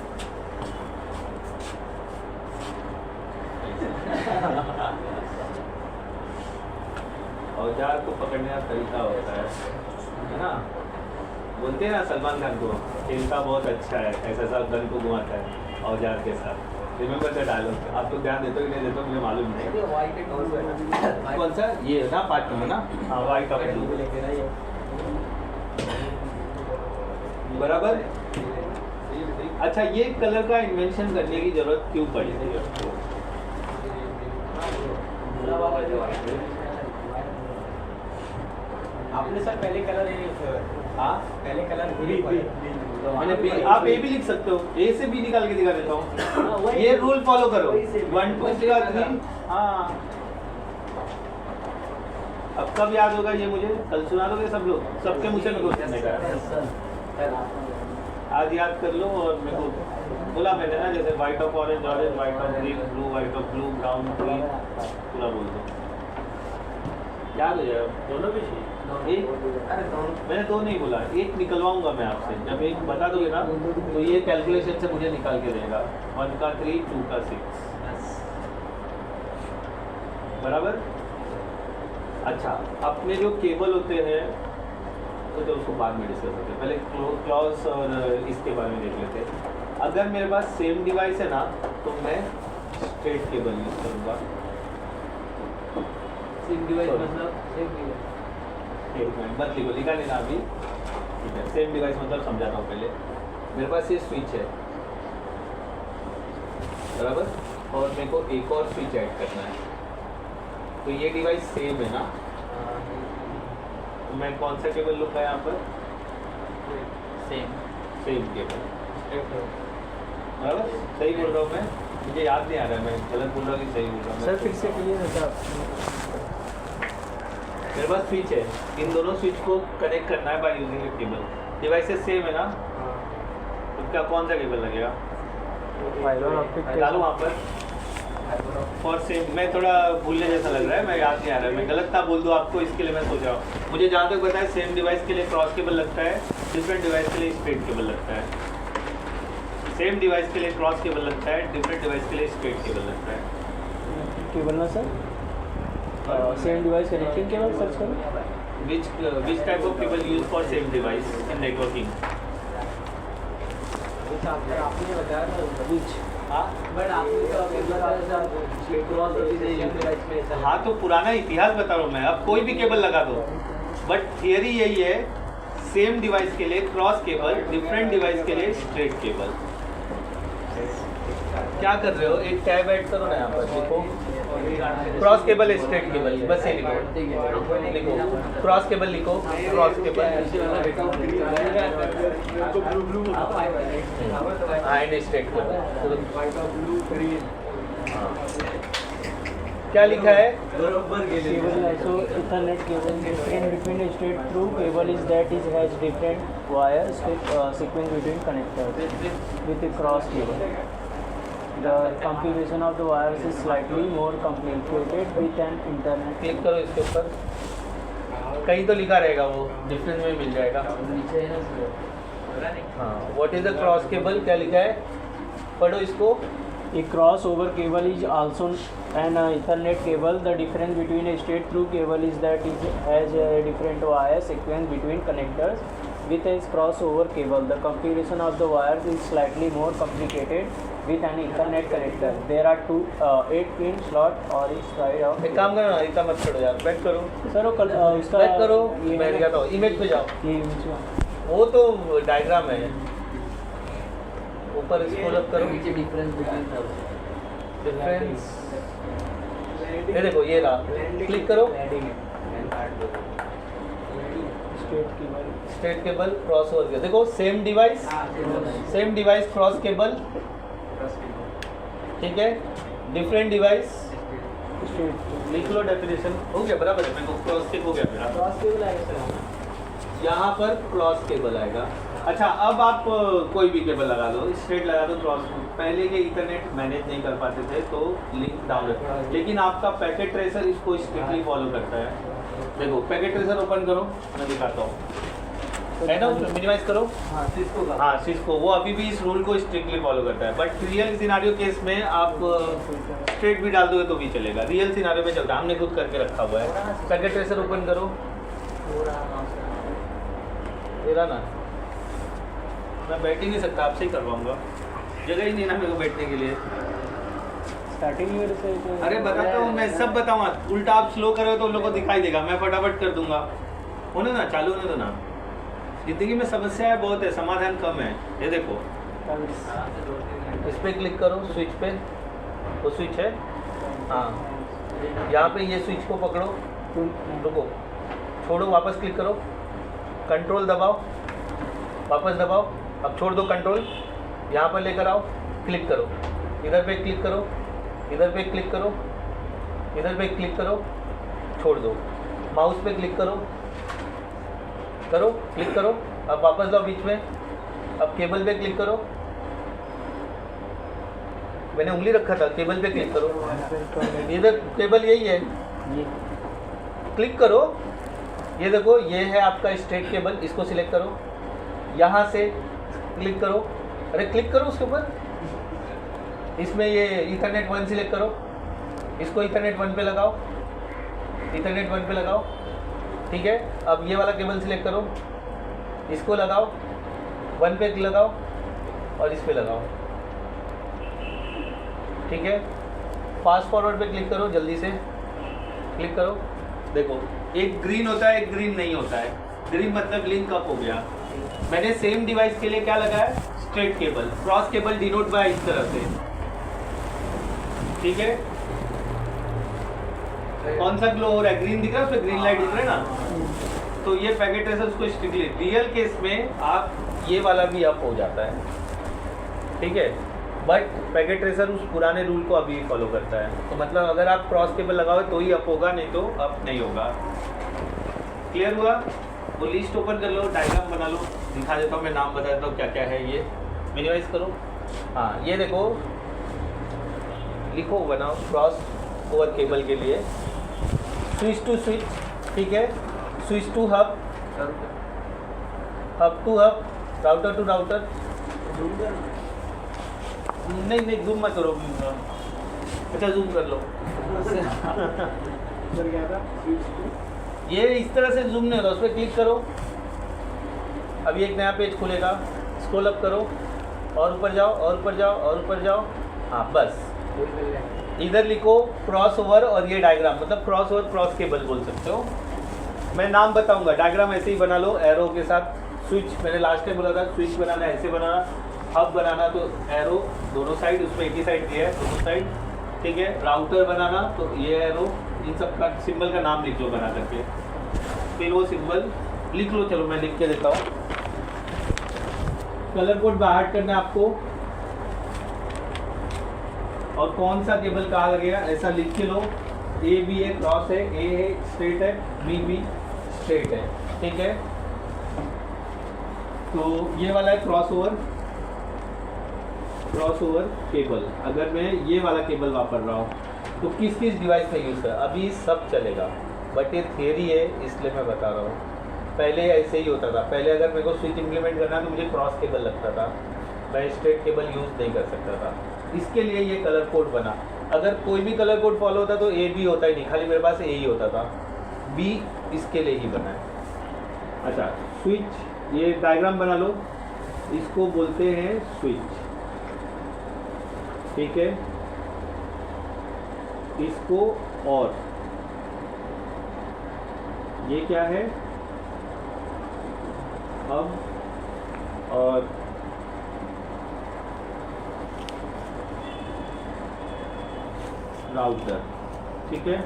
औजार को पकड़ने का तरीका होता है ना। बोलते हैं ना सलमान खान को, खेलता बहुत अच्छा है, ऐसा ऐसा गन को घुमाता है। औजार के साथ। Remember the dialogue. आप तो ध्यान देते हो कि नहीं देते हो मुझे मालूम नहीं। व्हाइट एंड ब्लू है ना। कौन सा ये है ना पार्ट नंबर ना? हाँ वाइट और ब्लू बराबर। अच्छा ये कलर का इन्वेंशन करने की जरूरत क्यों पड़ी थी आपको? आपने सर पहले कलर हाँ पहले कलर मैंने बी, आप ए भी लिख सकते हो। ए से बी निकाल के दिखा देता हूँ। ये रूल फॉलो करो। 1 2 3। हाँ अब कब याद होगा ये मुझे? कल सुना दोगे सब लोग? सबके मुझसे मेरे को सुनने का। आज याद कर लो। और मेरे को बोला मैंने ना जैसे white of orange orange, white of green blue, white of blue brown green, पूरा बोल दो याद हो जाएगा। दोनों भी एक मैंने दो नहीं बोला, एक निकलवाऊंगा मैं आपसे। जब एक बता दोगे ना तो ये कैलकुलेशन से मुझे निकाल के देगा। 1 का 3 2 का 6 बराबर। अच्छा अपने जो केबल होते हैं तो उसको बाद में डिस्कस करते हैं। पहले क्लॉज और इसके बारे में देख लेते हैं। अगर मेरे पास सेम डिवाइस है ना तो मैं स्ट्रेट केबल यूज करूँगा। सेम डिवाइस मतलब सेम डिवाइस। एक मिनट मत लिखो, लिखा लेना अभी। ठीक है सेम डिवाइस मतलब समझाता हूँ पहले। मेरे पास ये स्विच है बराबर, और मेरे को एक और स्विच ऐड करना है। तो ये डिवाइस सेम है ना, तो मैं कौन सा केबल लूँगा यहाँ पर? सेम केबल बराबर। सही बोल रहा हूँ मैं? मुझे याद नहीं आ रहा है मैं गलत बोल रहा हूँ कि सही बोल रहा हूँ। सर फिर से क्लियर है सर। मेरे पास स्विच है, इन दोनों स्विच को कनेक्ट करना है by using A cable. Devices same है ना, इसका कौन सा केबल लगेगा? फाइबर ऑप्टिक डालो वहाँ पर। फॉर सेम मैं थोड़ा भूलने जैसा लग रहा है, मैं याद नहीं आ रहा है। मैं गलत ना बोल दूँ आपको, इसके लिए मैं सोच रहा हूँ। मुझे जहाँ तक पता है सेम डिवाइस के लिए क्रॉस केबल लगता है, डिफरेंट डिवाइस के लिए स्ट्रेट केबल लगता है। सेम डिवाइस के लिए क्रॉस केबल लगता है, डिफरेंट डिवाइस के लिए स्ट्रेट केबल लगता है। केबल ना sir, same device connecting cable search करो। Which type of cable used for same device in networking? आपने बताया था बीच हाँ बट आपने तो अभी बताया क्रॉस डिवाइस में ऐसा। हाँ तो पुराना इतिहास बता रहा हूँ मैं। अब कोई भी केबल लगा दो, बट थियरी यही है, सेम डिवाइस के लिए क्रॉस केबल, डिफरेंट डिवाइस के लिए स्ट्रेट केबल। क्या कर रहे हो? एक टैब ऐड करो ना यहाँ पर, देखो क्रॉस केबल स्ट्रेट केबल, बस ये लिखो क्रॉस केबल, लिखो cross cable and straight cable. क्या लिखा है? cable is also Ethernet cable. Difference between a straight through cable is that it has different wire sequence between connectors with a cross cable. The configuration of the wires is slightly more complicated with an internet. Click करो इसके ऊपर, कहीं तो लिखा रहेगा, वो difference में मिल जाएगा। नीचे है ना सर। हाँ what is the cross cable? क्या लिखा है? पढ़ो इसको। A crossover cable is also an Ethernet cable. The difference between a straight through cable is that it has a different wire sequence between connectors. With a crossover cable, the configuration of the wires is slightly more complicated with an Ethernet connector. There are 8-pin slot or each side of. एक काम करो ना, इतना मत छोड़ो यार, back करो, sir वो कल उसका बैक करो। ये मैं दिखाता हूँ, इमेज पे जाओ। ये image में। वो तो डायग्राम है, ऊपर स्क्रॉल अप करो। नीचे डिफरेंस बिटवीन डिफरेंस ये देखो, ये रहा, क्लिक करो। Straight cable. Straight cable cross over के देखो, सेम डिवाइस क्रॉस केबल, ठीक है। Different device Straight. लिख लो, डेफिनेशन हो गया बराबर है। मेरे को क्रॉस टिक हो गया मेरा। क्रॉस केबल आएगा सर। यहाँ पर क्रॉस केबल आएगा। अच्छा अब आप कोई भी केबल लगा दो, स्ट्रेट लगा दो, क्रॉस। पहले के इंटरनेट मैनेज नहीं कर पाते थे तो लिंक डाउन है, लेकिन आपका पैकेट ट्रेसर इसको स्ट्रिक्टली फॉलो करता है। देखो पैकेट ट्रेसर ओपन करो, मैं दिखाता हूँ, है ना, मिनिमाइज करो। हाँ सिस्को का। हाँ सिस्को, वो अभी भी इस रूल को स्ट्रिक्टली फॉलो करता है। बट रियल सिनारियो केस में आप स्ट्रेट भी डाल दोगे तो भी चलेगा। रियल सिनारियो में चलता है, हमने खुद करके रखा हुआ है। पैकेट ट्रेसर ओपन करो, तेरा ना, मैं बैठ ही नहीं सकता, आपसे ही करवाऊंगा। जगह ही नहीं ना मेरे को बैठने के लिए। स्टार्टिंग में से अरे बताता हूँ मैं, सब बताऊँगा। उल्टा आप स्लो करो तो उन लोगों को दिखाई देगा, मैं फटाफट कर दूंगा। होने ना, चालू होने दो ना। जिंदगी में समस्याएं बहुत है, समाधान कम है। ये देखो, इस पर क्लिक करो, स्विच पे, वो स्विच है, हाँ यहाँ पे ये स्विच को पकड़ो, रुको, छोड़ो, वापस क्लिक करो, कंट्रोल दबाओ, वापस दबाओ, अब छोड़ दो कंट्रोल, यहाँ पर लेकर आओ, क्लिक करो, इधर पे क्लिक करो, इधर पे क्लिक करो, इधर पे क्लिक करो, छोड़ दो, माउस पे क्लिक करो, क्लिक करो, अब वापस लाओ बीच में, अब केबल पे क्लिक करो, मैंने उंगली रखा था, केबल पे क्लिक करो, इधर केबल यही है, क्लिक करो, ये देखो ये है आपका स्ट्रेट केबल, इसको सिलेक्ट करो, यहाँ से क्लिक करो, अरे क्लिक करो उसके ऊपर, इसमें ये ईथरनेट 1 सिलेक्ट करो, इसको ईथरनेट 1 पे लगाओ, ईथरनेट 1 पे लगाओ, ठीक है। अब ये वाला केबल सिलेक्ट करो, इसको लगाओ, 1 पे लगाओ और इस पे लगाओ, ठीक है। फास्ट फॉरवर्ड पे क्लिक करो, जल्दी से क्लिक करो, देखो एक ग्रीन होता है, एक ग्रीन नहीं होता है। ग्रीन मतलब लिंक अप हो गया। मैंने सेम डिवाइस के लिए क्या लगाया, straight cable, cross cable denote by इस तरह से, ठीक है। कौन सा ग्लो हो रहा है, ग्रीन दिख रहा है, उसमें ग्रीन लाइट दिख रहा है ना, तो ये पैकेट ट्रेसर उसको स्ट्रिक्टली, रियल केस में आप ये वाला भी अप हो जाता है, ठीक है। बट पैकेट ट्रेसर उस पुराने रूल को अभी फॉलो करता है, तो मतलब अगर आप क्रॉस केबल लगाओ तो ही अप होगा, नहीं तो अप नहीं होगा। क्लियर हुआ? वो लिस्ट ओपन कर लो, डायग्राम बना लो, दिखा देता हूँ, मैं नाम बता देता हूँ क्या क्या है। ये मिनिमाइज करो, हाँ ये देखो, लिखो, बनाओ क्रॉस ओवर केबल के लिए, स्विच टू स्विच, ठीक है, switch to hub, hub to hub, router to router, नहीं जूम मत करो, अच्छा जूम कर लो। ये इस तरह से जूम नहीं होता, उस पर क्लिक करो, अभी एक नया पेज खुलेगा, स्क्रॉल अप करो और ऊपर जाओ और ऊपर जाओ और ऊपर जाओ, हाँ बस इधर लिखो क्रॉस ओवर, और ये डायग्राम मतलब क्रॉस ओवर क्रॉस केबल बोल सकते हो। मैं नाम बताऊंगा, डायग्राम ऐसे ही बना लो एरो के साथ। स्विच मैंने लास्ट टाइम बोला था, स्विच बनाना ऐसे बनाना, हब बनाना तो एरो दोनों साइड, उसमें एक ही साइड दिया है दोनों साइड, ठीक है। राउटर बनाना तो ये एरो, इन सब का सिंबल का नाम लिख लो बना करके, फिर वो सिंबल लिख लो। चलो मैं लिख के देता हूँ। कलर कोड बाहर करना है आपको, और कौन सा केबल कहाँ लगेगा ऐसा लिख के लो। ए बी ए क्रॉस है, ए है स्ट्रेट है, बी स्ट्रेट है, ठीक है। तो ये वाला है क्रॉस ओवर केबल। अगर मैं ये वाला केबल वापर रहा हूँ तो किस किस डिवाइस में यूज़ कर, अभी सब चलेगा, बट ये थियरी है इसलिए मैं बता रहा हूँ। पहले ऐसे ही होता था, पहले अगर मेरे को स्विच इम्प्लीमेंट करना तो मुझे क्रॉस केबल लगता था, मैं स्ट्रेट केबल यूज़ नहीं कर सकता था। इसके लिए ये कलर कोड बना। अगर कोई भी कलर कोड फॉलो होता तो ए बी होता ही नहीं, खाली मेरे पास ए ही होता था, बी इसके लिए ही बना है। अच्छा स्विच, ये डायग्राम बना लो, इसको बोलते हैं स्विच, ठीक है। इसको और ये क्या है, अब और राउटर, ठीक है।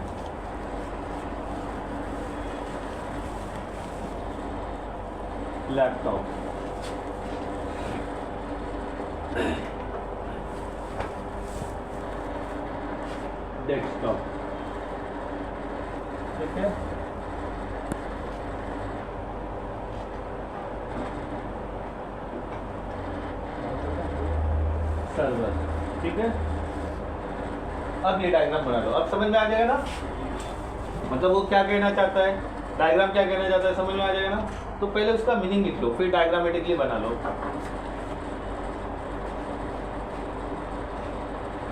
लैपटॉप, डेस्कटॉप, ठीक है। सर्वर, ठीक है। अब ये डायग्राम बना लो, अब समझ में आ जाएगा ना, मतलब वो क्या कहना चाहता है, डायग्राम क्या कहना चाहता है, समझ में आ जाएगा ना। तो पहले उसका मीनिंग लिख लो, फिर डायग्रामेटिकली बना लो।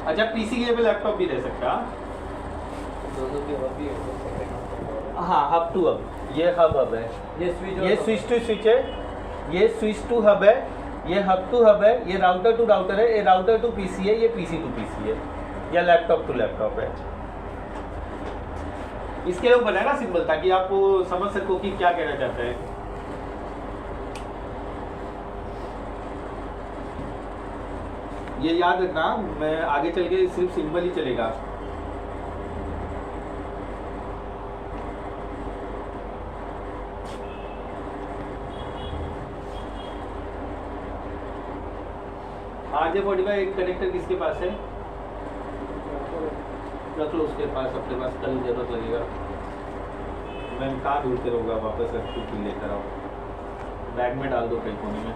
अच्छा पीसी के लिए भी लैपटॉप भी दे सकता, दोनों की हब भी है, हाँ हब टू हब, ये हब है, ये ये स्विच टू स्विच है, ये स्विच टू हब है, ये हब टू हब है, ये राउटर टू राउटर है, ये राउटर टू पीसी है, ये पीसी टू पीसी है, या लैपटॉप टू लैपटॉप है। इसके लिए बनाया ना सिंबल, ताकि आप समझ सको कि क्या कहना चाहता है। ये याद रखना, मैं आगे चल के सिर्फ सिंबल ही चलेगा। RJ45 कनेक्टर किसके पास है? रख लो उसके पास, अपने पास कल जरूरत लगेगा। मैं कहाँ ढूंढते रहूँगा, वापस रख के लेकर आओ, बैग में डाल दो कहीं कोने में।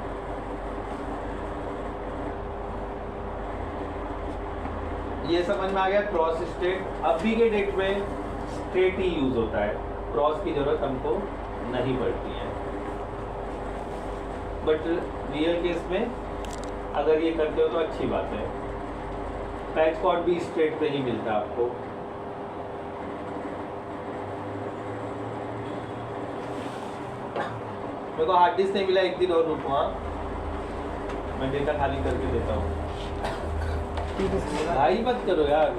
ये समझ में आ गया क्रॉस स्टेट। अभी के डेट में स्ट्रेट ही यूज होता है, क्रॉस की जरूरत हमको नहीं पड़ती है। बट रियल केस में अगर ये करते हो तो अच्छी बात है। पैच कॉर्ड भी स्ट्रेट पे ही मिलता है आपको। मेरे को हार्ड डिस्क नहीं मिला, एक दिन और रुको, हाँ मैं डेटा खाली करके देता हूँ। भाई मत करो यार,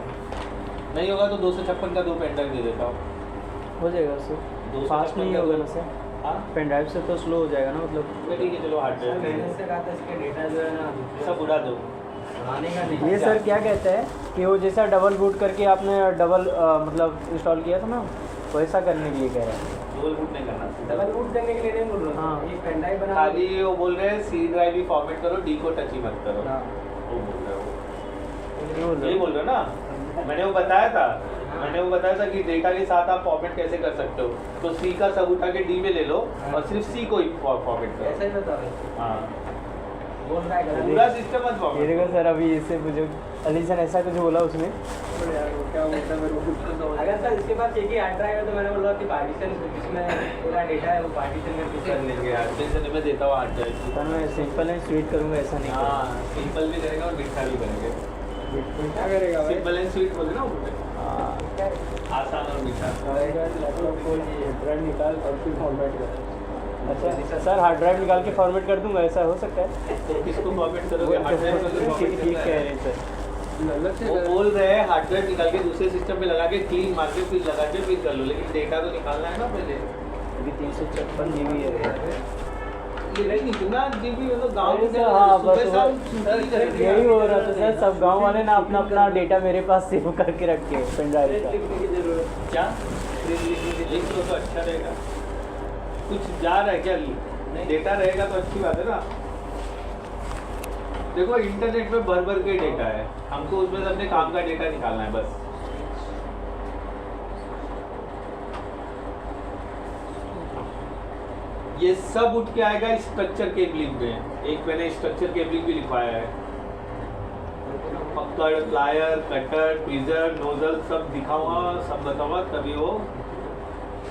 नहीं होगा तो 256 का 2 पेन ड्राइव दे देता हूँ। हो जाएगा सर, 256 फास्ट नहीं होगा ना सर? हाँ पेन ड्राइव से तो स्लो हो जाएगा ना, मतलब। ठीक है चलो हार्ड ड्राइव मैंने से कहा था इसके डेटा जो है ना सब उड़ा दो। बनाने का नहीं। ये सर क्या कहते हैं कि वो जैसा डबल बूट करके आपने डबल मतलब इंस्टॉल किया था ना, वैसा करने के लिए कह रहे हैं। डबल बूट नहीं करना, डबल बूट करने के लिए नहीं बोल रहा हाँ। हूँ, ये पेन ड्राइव बना खाली वो बोल रहे हैं सी ड्राइव ही फॉर्मेट करो, डी को टच ही मत करो। हाँ। वो बोल रहे हो, ये बोल रहे यही हो? बोल रहे हो ना? मैंने वो बताया था, मैंने वो बताया था कि डेटा के साथ आप फॉर्मेट कैसे कर सकते हो। तो सी का सब उठा के डी में ले लो और सिर्फ सी को ही फॉर्मेट ऐसा करो। ही बता रहे हाँ, बोल रहा है गलत। पूरा सिस्टम मत ये फॉर्मेट देखो सर, अभी इससे मुझे अलीसन ऐसा कुछ बोला उसने। क्या बोलता है मेरे को। अगर सर इसके पास एक ही हार्ड ड्राइव है तो मैंने बोला कि पार्टीशन जिसमें पूरा डेटा है वो पार्टीशन करके कर लेंगे यार, टेंशन मैं देता हूँ हार्ड ड्राइव। सर मैं सिंपल एंड स्वीट करूँगा, ऐसा नहीं करूँगा। हाँ, सिंपल भी करेगा और मीठा भी करेंगे। क्या करेगा भाई? सिंपल एंड स्वीट बोले ना वो, हाँ। आसान और मीठा। लैपटॉप को ये ड्राइव निकाल और फिर फॉर्मेट कर। अच्छा सर, हार्ड ड्राइव निकाल के फॉर्मेट कर दूंगा, ऐसा हो सकता है? तो किसको फॉर्मेट करोगे? हार्ड ड्राइव को ठीक फॉर्मेट ठीक करना कह है। रहे हैं सर। अलग से वो बोल रहे हैं हार्ड ड्राइव निकाल के दूसरे सिस्टम पे लगा के क्लीन मार के फिर लगा के फिर कर लो, लेकिन डेटा तो निकालना है ना पहले। अभी 356 GB है। ये नहीं इतना जीबी मतलब गांव अरे में सर, हाँ, सुबह बस शाम वो- चूरी करेंगे। यही हो रहा था सर, सब गांव वाले ना अपना अपना डेटा मेरे पास सेव करके रखे पेन ड्राइव का। लिखने की जरूरत। क्या लिख लो तो अच्छा रहेगा। कुछ जा रहा है क्या? नहीं, डेटा रहेगा तो अच्छी बात है ना। देखो इंटरनेट में भर भर के डेटा है, हमको उसमें से अपने काम का डेटा निकालना है बस। ये सब उठ के आएगा स्ट्रक्चर केबलिंग में। एक मैंने स्ट्रक्चर केबलिंग भी लिखवाया है, पकड़, प्लायर, कटर, ट्वीजर, नोजल सब दिखाऊंगा, सब बताऊंगा, तभी वो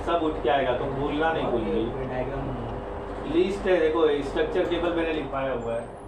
सब उठ के आएगा। तो भूलना नहीं, भूल गई। लिस्ट है देखो, स्ट्रक्चर केबल मैंने लिखवाया हुआ है।